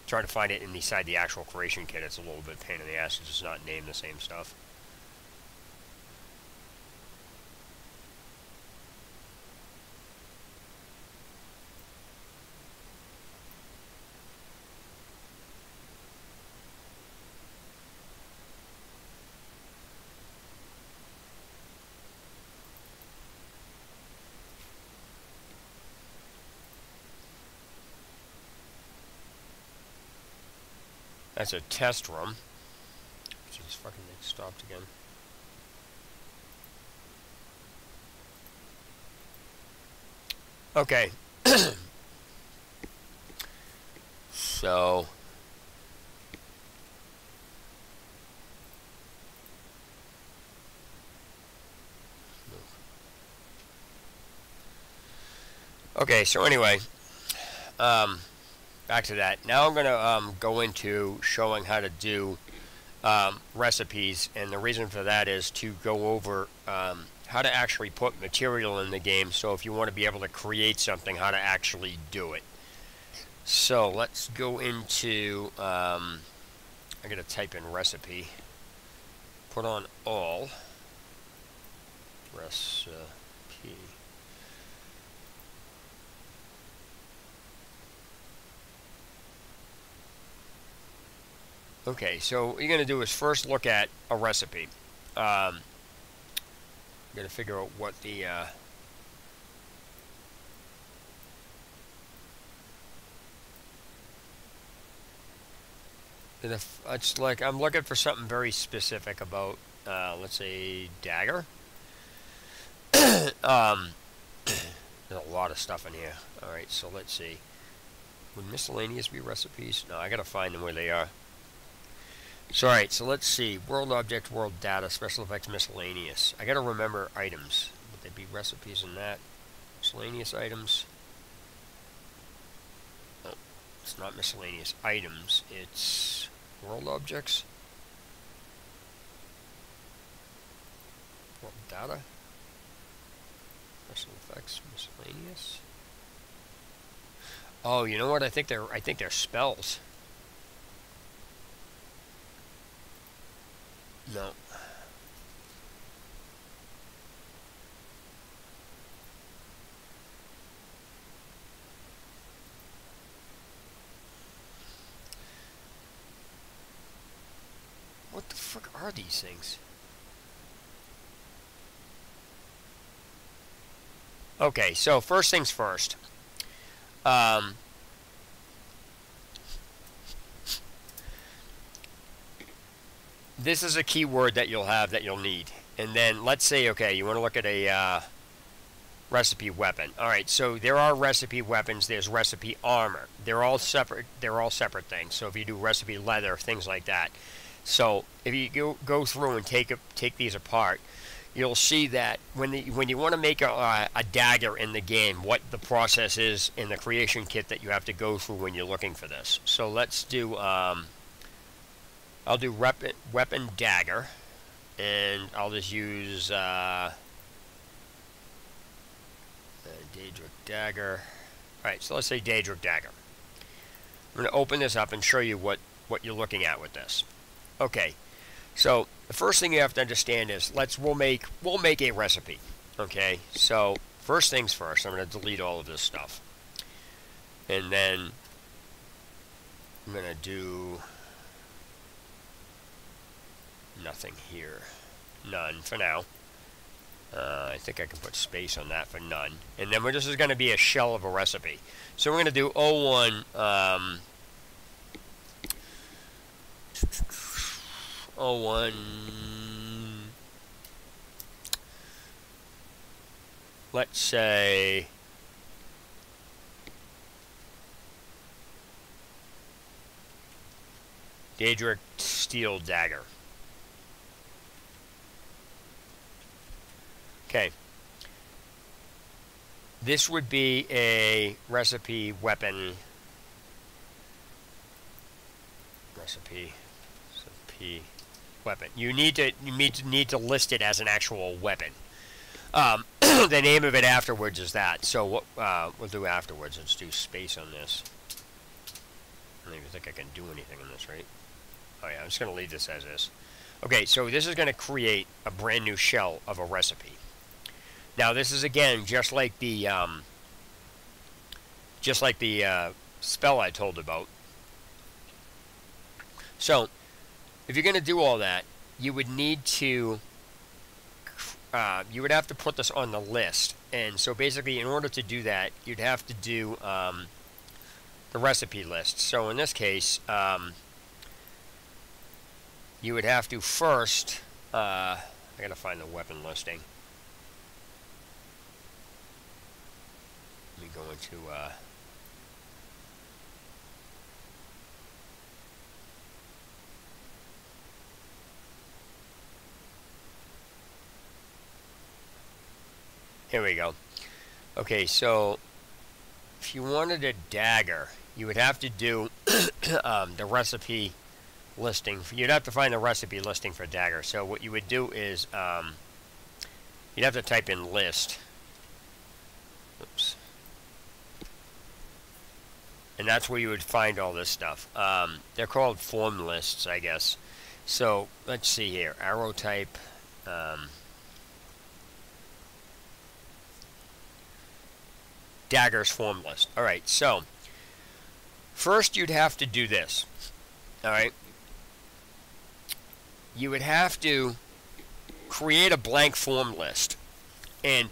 trying to find it inside the actual creation kit. It's a little bit pain in the ass to just not name the same stuff. That's a test room. So this fucking thing stopped again. Okay. So... Okay, so anyway, back to that. Now I'm going to go into showing how to do recipes, and the reason for that is to go over how to actually put material in the game, so if you want to be able to create something, how to actually do it. So let's go into, I'm going to type in recipe, put on all, recipe. Okay, so what you're going to do is first look at a recipe. You're going to figure out what the... it's like I'm looking for something very specific about, let's say, dagger. There's a lot of stuff in here. Alright, so let's see. Would miscellaneous be recipes? No, I gotta find them where they are. So, alright, so let's see. World object, world data, special effects, miscellaneous. I gotta remember items. Would there be recipes in that? Miscellaneous items? Oh, it's not miscellaneous items. It's world objects. World data. Special effects, miscellaneous. Oh, you know what? I think they're spells. No. What the fuck are these things? Okay, so first things first. This is a keyword that you'll have that you'll need. And then let's say, okay, you want to look at a recipe weapon. Alright, so there are recipe weapons, there's recipe armor. They're all separate things. So if you do recipe leather, things like that. So if you go through and take these apart, you'll see that when you want to make a dagger in the game, what the process is in the creation kit that you have to go through when you're looking for this. So let's do, I'll do weapon dagger, and I'll just use Daedric dagger. Alright, so let's say Daedric dagger. I'm going to open this up and show you what you're looking at with this. Okay, so the first thing you have to understand is we'll make a recipe. Okay, so first things first, I'm going to delete all of this stuff, and then I'm going to do nothing here, none for now. I think I can put space on that for none, and then this is going to be a shell of a recipe. So we're going to do 01 01, let's say Daedric steel dagger. Okay. This would be a recipe weapon. Recipe weapon. You need to list it as an actual weapon. The name of it afterwards is that. So what we'll do afterwards, let's do space on this. I don't even think I can do anything on this, right? Oh yeah, I'm just going to leave this as is. Okay, so this is going to create a brand new shell of a recipe. Now this is again just like the spell I told about. So if you're going to do all that, you would need to you would have to put this on the list. And so basically, in order to do that, you'd have to do the recipe list. So in this case, you would have to first I gotta find the weapon listing. Let me go into here we go. Okay, so if you wanted a dagger, you would have to do the recipe listing. You'd have to find the recipe listing for dagger. So what you would do is you'd have to type in list. Oops. And that's where you would find all this stuff. They're called form lists, I guess. So let's see here. Arrow type. Daggers form list. Alright, so first you'd have to do this. Alright. you would have to create a blank form list. And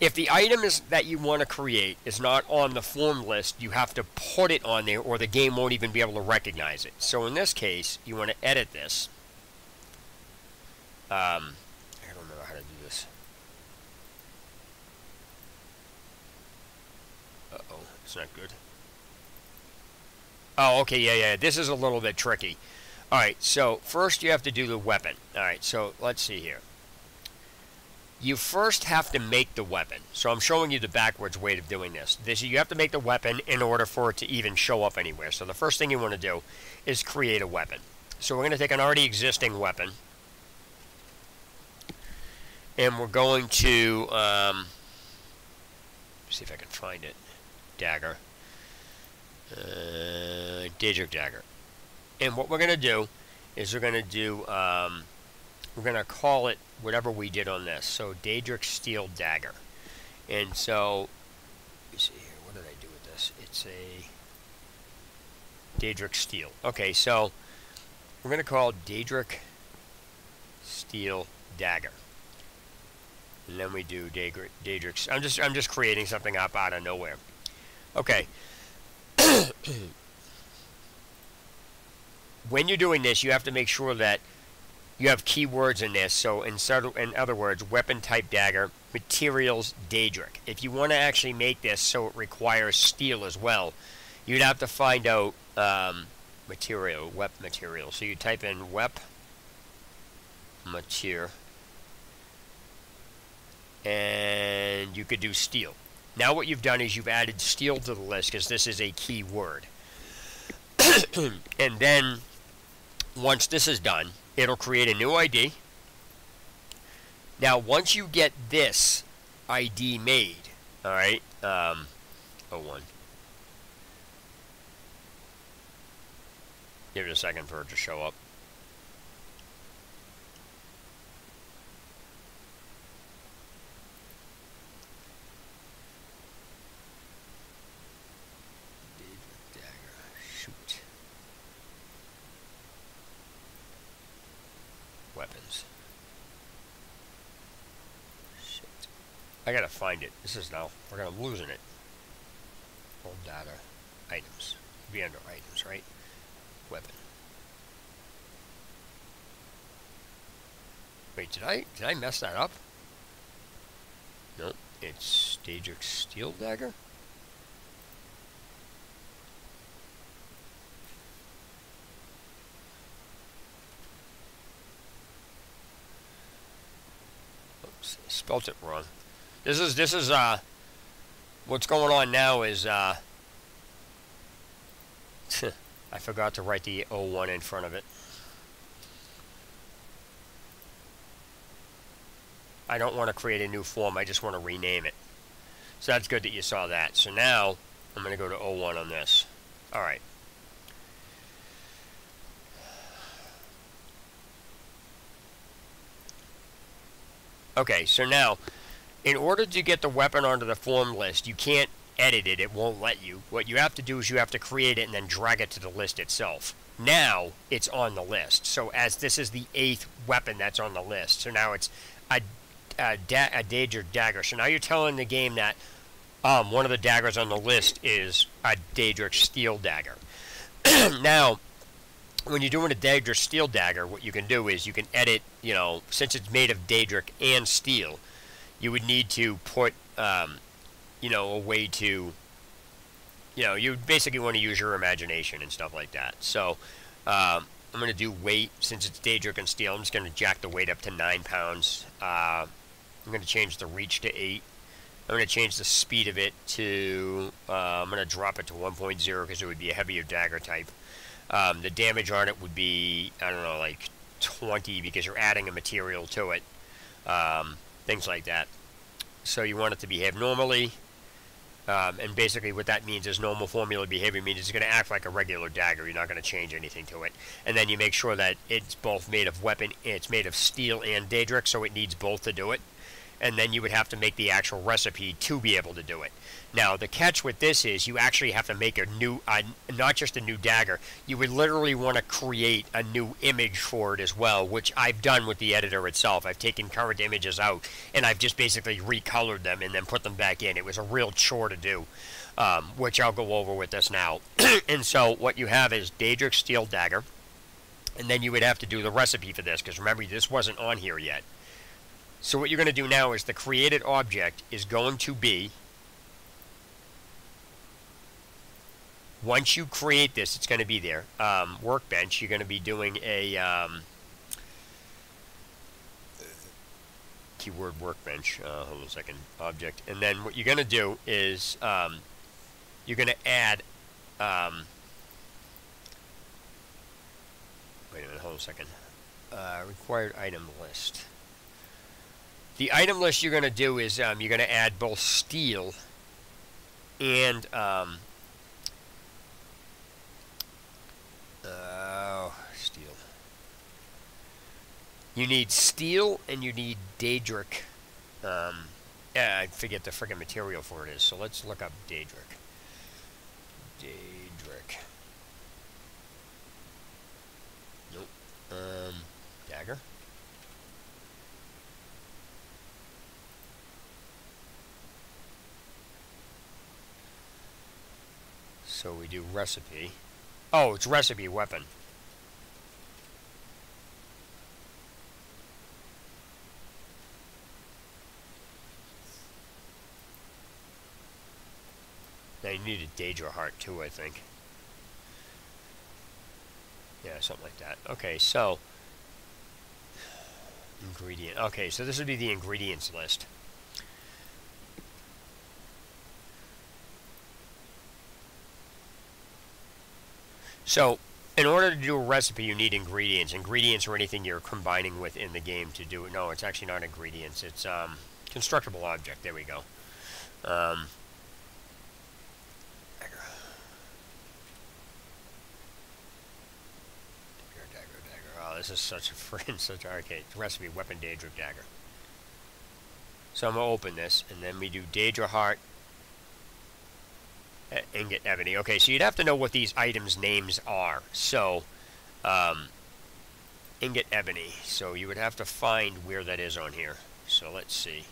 if the item is that you want to create is not on the form list, you have to put it on there or the game won't even be able to recognize it. So in this case, you want to edit this. I don't remember how to do this. Uh-oh, it's not good. Oh, okay, yeah. This is a little bit tricky. Alright, so first you have to do the weapon. Alright, so let's see here. You first have to make the weapon. So I'm showing you the backwards way of doing this. You have to make the weapon in order for it to even show up anywhere. So the first thing you want to do is create a weapon. So we're going to take an already existing weapon. And we're going to, see if I can find it. Dagger. Daedric dagger. And what we're going to do is we're going to call it whatever we did on this. So Daedric steel dagger. And so, let me see here. What did I do with this? It's a Daedric steel. Okay, so we're going to call Daedric steel dagger. And then we do Daedric. I'm just creating something up out of nowhere. Okay. When you're doing this, you have to make sure that you have keywords in this. So in other words, weapon type dagger, materials Daedric. If you want to actually make this so it requires steel as well, you'd have to find out material, wep material. So you type in wep mater, and you could do steel. Now what you've done is you've added steel to the list because this is a key word. And then once this is done, it'll create a new ID. Now once you get this ID made, alright, 01. Give it a second for it to show up. Weapons. Shit. I gotta find it. This is now. I'm losing it. All data. Items. Be under items, right? Weapon. Wait, did I mess that up? No, it's Daedric steel dagger. Spelt it wrong. This is what's going on now is I forgot to write the 01 in front of it. I don't want to create a new form, I just want to rename it. So that's good that you saw that. So now I'm going to go to 01 on this. Alright. Okay, so now, in order to get the weapon onto the form list, you can't edit it, it won't let you. What you have to do is you have to create it and then drag it to the list itself. Now, it's on the list. So as this is the 8th weapon that's on the list, so now it's a Daedric dagger. So now you're telling the game that one of the daggers on the list is a Daedric steel dagger. Now, when you're doing a Daedric steel dagger, what you can do is you can edit, you know, since it's made of Daedric and steel, you would need to put, you know, a way to, you know, you basically want to use your imagination and stuff like that. So, I'm going to do weight, since it's Daedric and steel, I'm just going to jack the weight up to 9 pounds. I'm going to change the reach to 8. I'm going to change the speed of it to, I'm going to drop it to 1.0 because it would be a heavier dagger type. The damage on it would be, I don't know, like 20 because you're adding a material to it. Things like that. So you want it to behave normally. And basically what that means is normal formula behavior means it's going to act like a regular dagger. You're not going to change anything to it. And then you make sure that it's both made of weapon, it's made of steel and Daedric, so it needs both to do it. and then you would have to make the actual recipe to be able to do it. Now, the catch with this is you actually have to make a new, not just a new dagger, you would literally want to create a new image for it as well, which I've done with the editor itself. I've taken current images out, and I've just basically recolored them and then put them back in. It was a real chore to do, which I'll go over with this now. And so what you have is Daedric Steel Dagger, and then you would have to do the recipe for this, because remember, this wasn't on here yet. So what you're going to do now is the created object is going to be, once you create this, it's going to be there. Workbench, you're going to be doing a keyword workbench. Hold on a second. Object. And then what you're going to do is you're going to add. Wait a minute. Hold on a second. Required item list. The item list you're going to do is you're going to add both steel and steel. You need steel and you need Daedric. Yeah, I forget the friggin' material for it is. So let's look up Daedric. Daedric. Nope. Dagger. So we do recipe. Oh, it's recipe weapon. Now you need a Daedra heart too, I think. Yeah, something like that. Okay, so ingredient. Okay, so this would be the ingredients list. So, in order to do a recipe, you need ingredients. Ingredients are anything you're combining with in the game to do it. No, it's actually not ingredients. It's constructible object. There we go. Dagger. Oh, this is such a friend, such arcade. Recipe, weapon, Daedric dagger. So I'm going to open this, and then we do Daedra heart. Ingot ebony. Okay, so you'd have to know what these items' names are. So, ingot ebony. So you would have to find where that is on here. So let's see.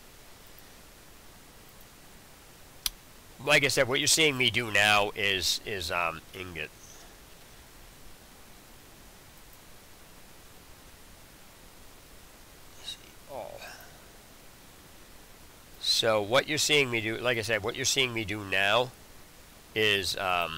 Like I said, what you're seeing me do now is ingot. Let's see. Oh. So what you're seeing me do, like I said, what you're seeing me do now is a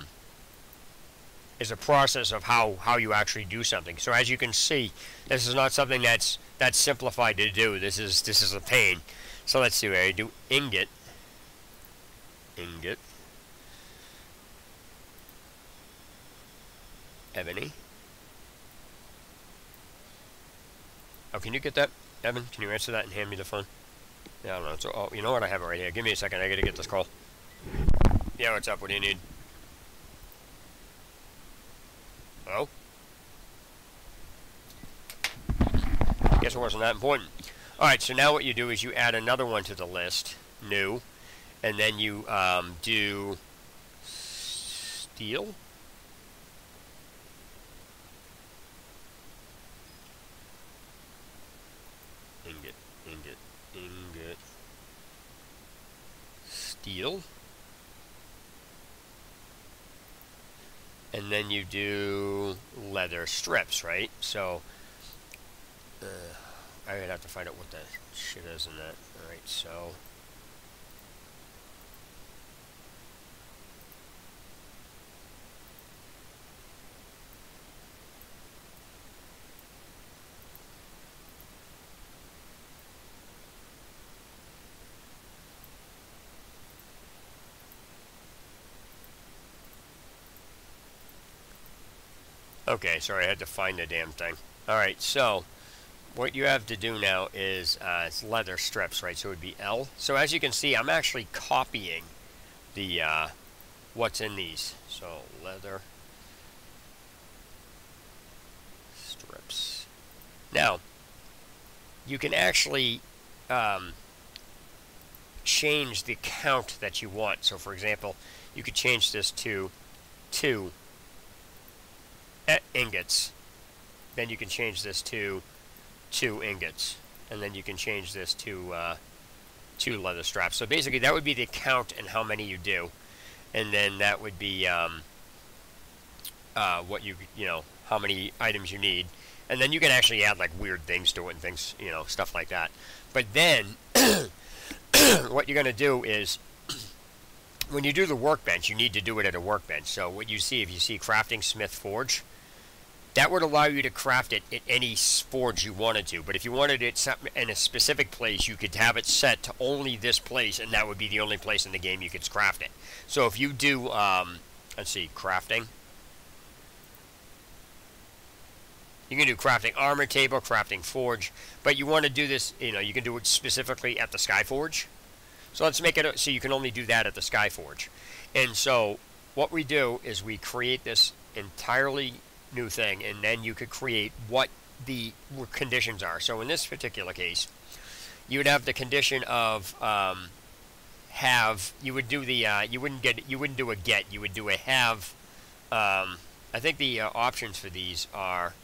process of how you actually do something. So as you can see, this is not something that's simplified to do. This is a pain. So let's see where I do ingot. Ingot. Ebony. Oh, can you get that, Evan? Can you answer that and hand me the phone? Yeah, I don't know. So, oh, you know what? I have it right here. Give me a second. I gotta get this call. Yeah, what's up? What do you need? Hello? Guess it wasn't that important. Alright, so now what you do is you add another one to the list. New. And then you do steel. Ingot. Steel. And then you do leather strips, right? So, I would have to find out what that shit is in that. Alright, so. Okay, sorry, I had to find the damn thing. Alright, so what you have to do now is it's leather strips, right? So it would be L. So as you can see, I'm actually copying the what's in these. So leather strips. Now, you can actually change the count that you want. So for example, you could change this to 2 ingots. Then you can change this to 2 ingots. And then you can change this to 2 leather straps. So basically that would be the count and how many you do. And then that would be what you know, how many items you need. And then you can actually add like weird things to it and things, you know, stuff like that. But then what you're going to do is when you do the workbench, you need to do it at a workbench. So what you see, if you see crafting, smith, forge, that would allow you to craft it at any forge you wanted to. But if you wanted it in a specific place, you could have it set to only this place, and that would be the only place in the game you could craft it. So if you do, let's see, crafting. You can do crafting armor table, crafting forge, but you want to do this, you know, you can do it specifically at the Skyforge. So let's make it so you can only do that at the Skyforge. And so what we do is we create this entirely new thing, and then you could create what the conditions are. So in this particular case, you would have the condition of you would do the you wouldn't do a get, you would do a have. I think the options for these are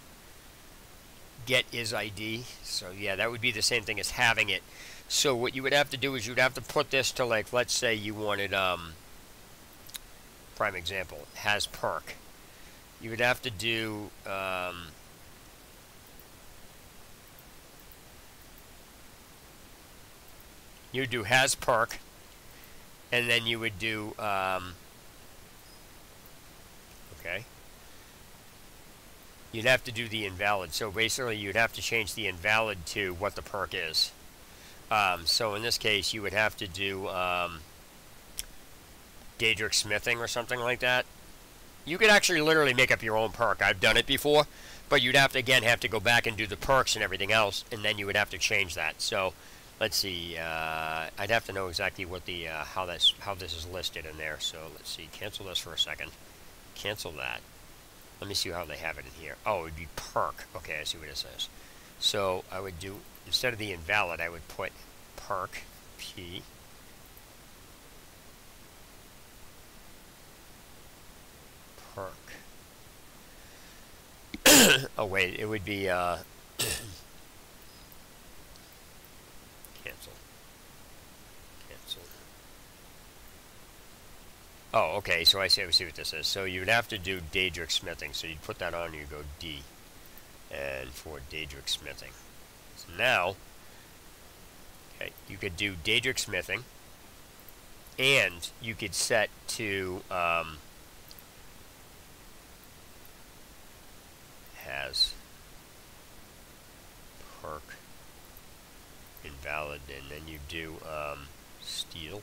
get is ID. So yeah, that would be the same thing as having it. So what you would have to do is you'd have to put this to, like, let's say you wanted prime example, has perk. You would have to do you would do has perk, and then you would do okay, you'd have to do the invalid. So basically you'd have to change the invalid to what the perk is. So in this case you would have to do Daedric smithing or something like that. You could actually literally make up your own perk. I've done it before, but you'd have to go back and do the perks and everything else, and then you would have to change that. So let's see, I'd have to know exactly what the how this is listed in there. So let's see, cancel this for a second, cancel that. Let me see how they have it in here. Oh, it would be perk. Okay, I see what it says. So I would do, instead of the invalid, I would put perk, P. Perk. Oh wait, it would be cancel. Cancel. Oh, okay, so I see what this is. So you'd have to do Daedric smithing. So you'd put that on and you go D. And for Daedric smithing. So now, okay, you could do Daedric smithing, and you could set to has perk invalid, and then you do steel.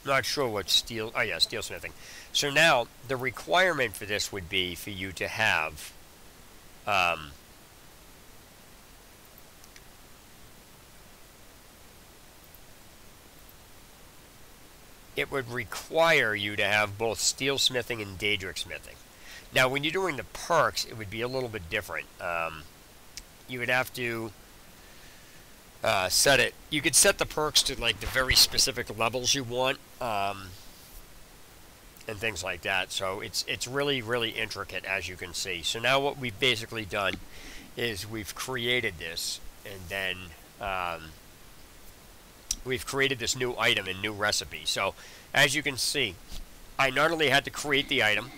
Not sure what steel. Oh yeah, steel smithing. So now the requirement for this would be for you to have it would require you to have both steel smithing and Daedric smithing. Now when you're doing the perks, it would be a little bit different. You would have to set it. You could set the perks to like the very specific levels you want, and things like that. So it's really, really intricate, as you can see. So now what we've basically done is we've created this, and then we've created this new item and new recipe. So as you can see, I not only had to create the item,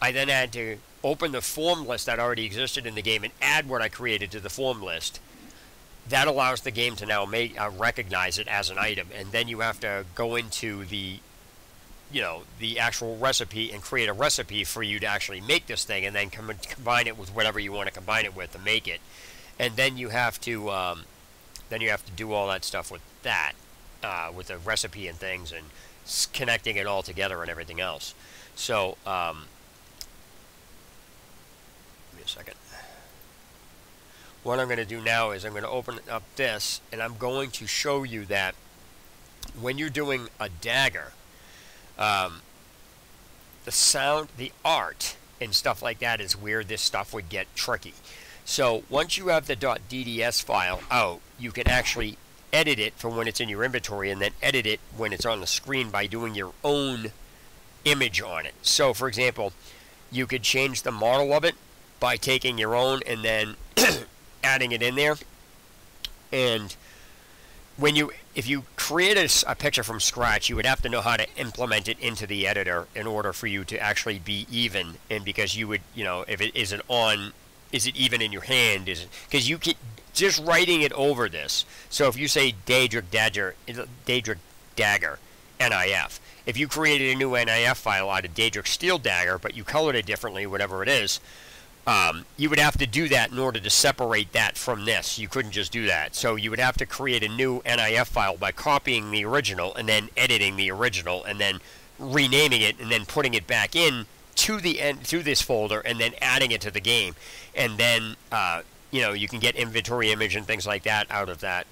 I then had to open the form list that already existed in the game and add what I created to the form list. That allows the game to now recognize it as an item, and then you have to go into the, you know, the actual recipe and create a recipe for you to actually make this thing, and then combine it with whatever you want to combine it with to make it. And then you have to do all that stuff with that, with the recipe and things, and connecting it all together and everything else. So give me a second. What I'm going to do now is I'm going to open up this, and I'm going to show you that when you're doing a dagger, the sound, the art, and stuff like that is where this stuff would get tricky. So once you have the .dds file out, you can actually edit it from when it's in your inventory and then edit it when it's on the screen by doing your own image on it. So for example, you could change the model of it by taking your own and then adding it in there. And if you create a picture from scratch, you would have to know how to implement it into the editor in order for you to actually be even. And because you would, if it isn't on, is it even in your hand? Is it, because you can just writing it over this. So if you say Daedric Dagger NIF, if you created a new NIF file out of Daedric Steel Dagger, but you colored it differently, whatever it is, you would have to do that in order to separate that from this. You couldn't just do that. So you would have to create a new NIF file by copying the original and then editing the original and then renaming it and then putting it back in to this folder and then adding it to the game. And then you can get inventory image and things like that out of that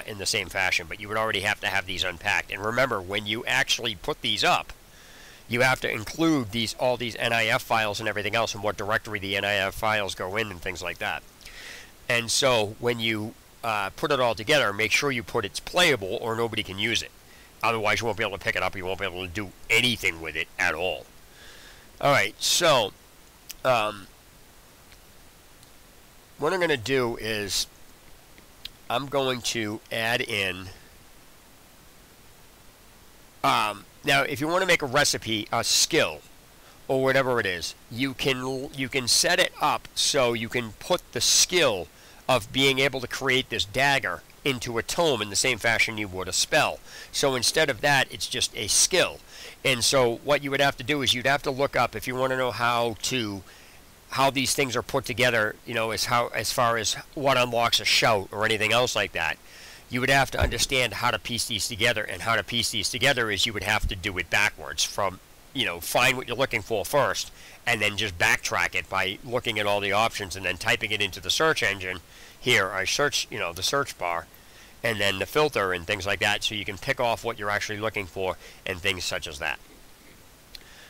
in the same fashion. But you would already have to have these unpacked. And remember, when you actually put these up, you have to include all these NIF files and everything else and what directory the NIF files go in and things like that. And so when you put it all together, make sure you put it's playable or nobody can use it. Otherwise, you won't be able to pick it up. You won't be able to do anything with it at all. All right, so what I'm going to do is I'm going to add in now, if you want to make a recipe, a skill, or whatever it is, you can set it up so you can put the skill of being able to create this dagger into a tome in the same fashion you would a spell. So instead of that, it's just a skill. And so what you would have to do is you'd have to look up, if you want to know how these things are put together, as far as what unlocks a shout or anything else like that. You would have to understand how to piece these together, and how to piece these together is you would have to do it backwards from, find what you're looking for first, and then just backtrack it by looking at all the options and then typing it into the search engine. Here, I search, the search bar, and then the filter and things like that, so you can pick off what you're actually looking for and things such as that.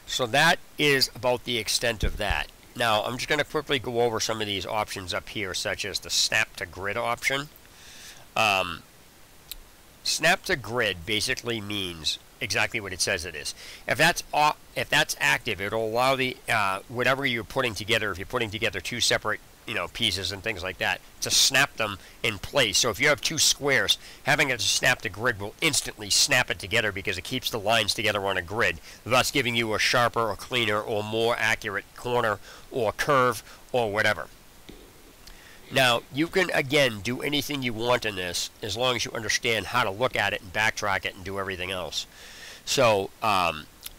So that is about the extent of that. Now, I'm just going to quickly go over some of these options up here, such as the snap to grid option. Snap to grid basically means exactly what it says it is. If that's active, it'll allow the whatever you're putting together. If you're putting together two separate pieces and things like that, to snap them in place. So if you have two squares, having it snap to grid will instantly snap it together because it keeps the lines together on a grid, thus giving you a sharper or cleaner or more accurate corner or curve or whatever. Now, you can, again, do anything you want in this as long as you understand how to look at it and backtrack it and do everything else. So,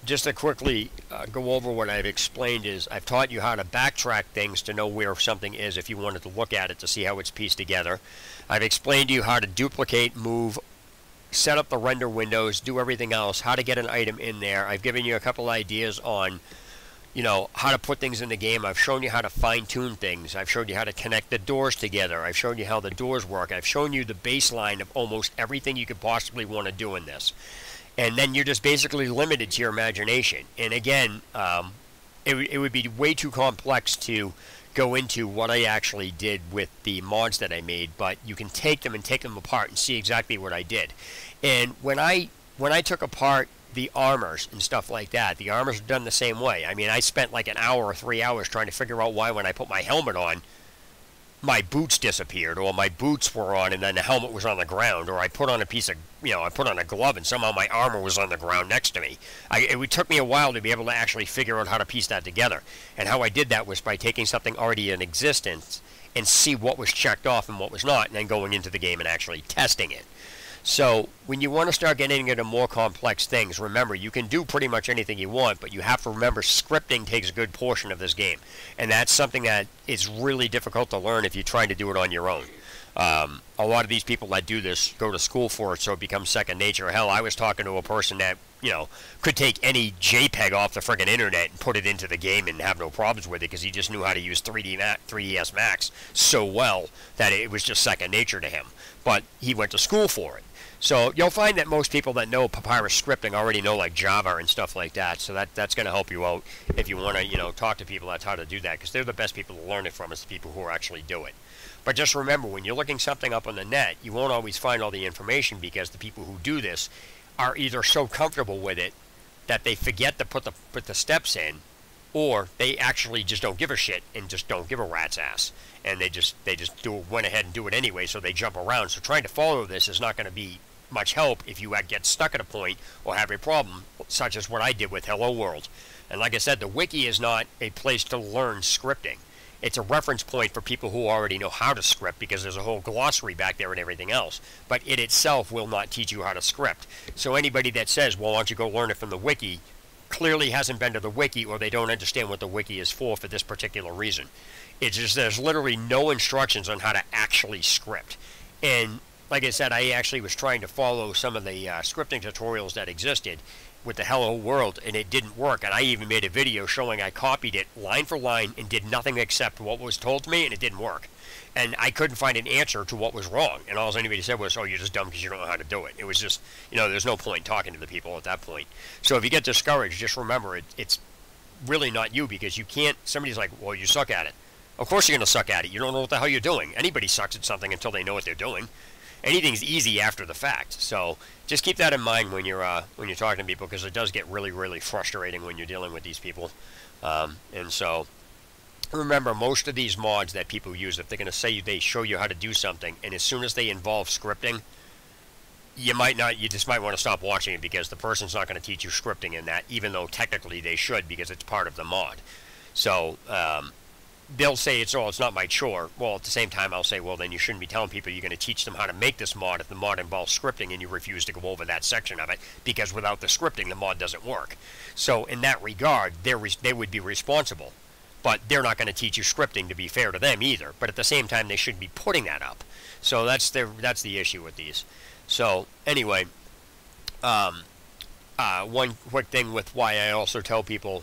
just to quickly go over what I've explained is I've taught you how to backtrack things to know where something is if you wanted to look at it to see how it's pieced together. I've explained to you how to duplicate, move, set up the render windows, do everything else, how to get an item in there. I've given you a couple ideas on how to put things in the game. I've shown you how to fine-tune things. I've shown you how to connect the doors together. I've shown you how the doors work. I've shown you the baseline of almost everything you could possibly want to do in this. And then you're just basically limited to your imagination. And again, it would be way too complex to go into what I actually did with the mods that I made, but you can take them apart and see exactly what I did. And when I took apart the armors and stuff like that, the armors are done the same way. I mean, I spent like an hour or 3 hours trying to figure out why when I put my helmet on, my boots disappeared, or my boots were on and then the helmet was on the ground, or I put on a piece of, I put on a glove and somehow my armor was on the ground next to me. It took me a while to be able to actually figure out how to piece that together. And how I did that was by taking something already in existence and see what was checked off and what was not, and then going into the game and actually testing it. So when you want to start getting into more complex things, remember, you can do pretty much anything you want, but you have to remember scripting takes a good portion of this game. And that's something that is really difficult to learn if you're trying to do it on your own. A lot of these people that do this go to school for it, so it becomes second nature. Hell, I was talking to a person that could take any JPEG off the friggin' internet and put it into the game and have no problems with it because he just knew how to use 3ds Max so well that it was just second nature to him. But he went to school for it. So you'll find that most people that know Papyrus scripting already know like Java and stuff like that. So that's going to help you out if you want to, talk to people that's how to do that, because they're the best people to learn it from, is the people who actually do it. But just remember, when you're looking something up on the net, you won't always find all the information because the people who do this are either so comfortable with it that they forget to put the steps in, or they actually just don't give a shit and just don't give a rat's ass, and they just went ahead and do it anyway, so they jump around. So trying to follow this is not going to be much help if you get stuck at a point or have a problem such as what I did with Hello World. And like I said, the wiki is not a place to learn scripting. It's a reference point for people who already know how to script, because there's a whole glossary back there and everything else. But it itself will not teach you how to script. So anybody that says, well, why don't you go learn it from the wiki, clearly hasn't been to the wiki, or they don't understand what the wiki is for this particular reason. It's just there's literally no instructions on how to actually script. And like I said, I actually was trying to follow some of the scripting tutorials that existed with the Hello World, and it didn't work. And I even made a video showing I copied it line for line and did nothing except what was told to me, and it didn't work. And I couldn't find an answer to what was wrong. And all anybody said was, oh, you're just dumb because you don't know how to do it. It was just, there's no point talking to the people at that point. So if you get discouraged, just remember, it's really not you, because you can't, somebody's like, well, you suck at it. Of course you're going to suck at it. You don't know what the hell you're doing. Anybody sucks at something until they know what they're doing. Anything's easy after the fact. So just keep that in mind when you're talking to people, because it does get really, really frustrating when you're dealing with these people. And so remember, most of these mods that people use, if they're going to say they show you how to do something, and as soon as they involve scripting, you just might want to stop watching it, because the person's not going to teach you scripting in that, even though technically they should, because it's part of the mod. So they'll say it's not my chore. Well, at the same time, I'll say, well, then you shouldn't be telling people you're going to teach them how to make this mod if the mod involves scripting and you refuse to go over that section of it, because without the scripting, the mod doesn't work. So in that regard, they would be responsible, but they're not going to teach you scripting, to be fair to them either. But at the same time, they shouldn't be putting that up. So that's the issue with these. So anyway, one quick thing with why I also tell people,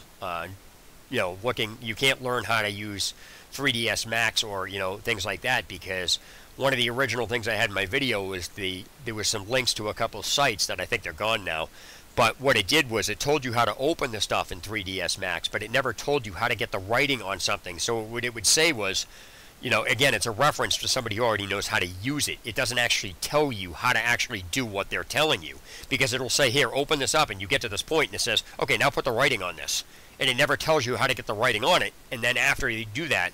you can't learn how to use 3ds Max or things like that, because one of the original things I had in my video was there was some links to a couple of sites that I think they're gone now. But what it did was it told you how to open the stuff in 3ds Max, but it never told you how to get the writing on something. So what it would say was, again, it's a reference to somebody who already knows how to use it. It doesn't actually tell you how to actually do what they're telling you, because it'll say, here, open this up, and you get to this point and it says, okay, now put the writing on this. And it never tells you how to get the writing on it. And then after you do that,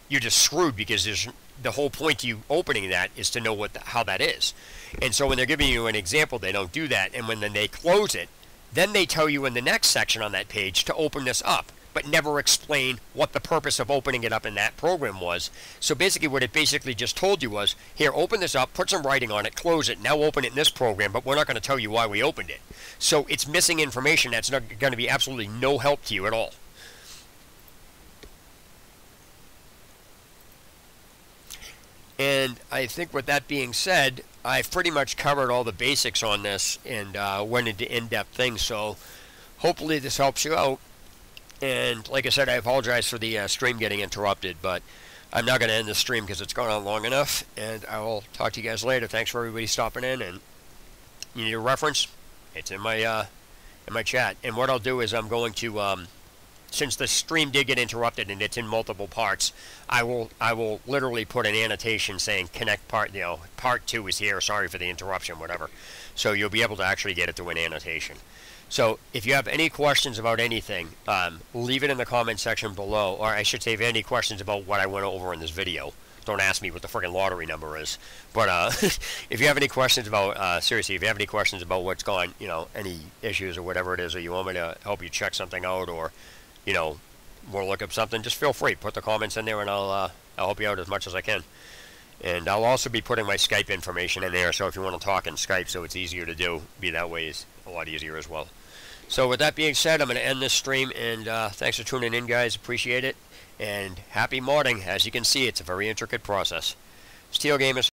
you're just screwed, because the whole point to you opening that is to know how that is. And so when they're giving you an example, they don't do that. And then they close it, then they tell you in the next section on that page to open this up, but never explain what the purpose of opening it up in that program was. So basically what it basically just told you was, here, open this up, put some writing on it, close it, now open it in this program, but we're not going to tell you why we opened it. So it's missing information that's not going to be absolutely no help to you at all. And I think with that being said, I've pretty much covered all the basics on this and went into in-depth things, so hopefully this helps you out. And like I said, I apologize for the stream getting interrupted, but I'm not going to end the stream because it's gone on long enough, and I will talk to you guys later. Thanks for everybody stopping in, and you need a reference? It's in my chat. And what I'll do is I'm going to, since the stream did get interrupted and it's in multiple parts, I will literally put an annotation saying connect part 2 is here, sorry for the interruption, whatever. So you'll be able to actually get it through an annotation. So if you have any questions about anything, leave it in the comment section below, or I should say, if you have any questions about what I went over in this video. Don't ask me what the freaking lottery number is. But if you have any questions about, seriously, if you have any questions about what's gone, any issues or whatever it is, or you want me to help you check something out, or, want to look up something, just feel free. Put the comments in there, and I'll help you out as much as I can. And I'll also be putting my Skype information in there, so if you want to talk in Skype so it's easier to do, be that way is a lot easier as well. So with that being said, I'm going to end this stream, and thanks for tuning in, guys. Appreciate it. And happy modding. As you can see, it's a very intricate process. Steel Gamers.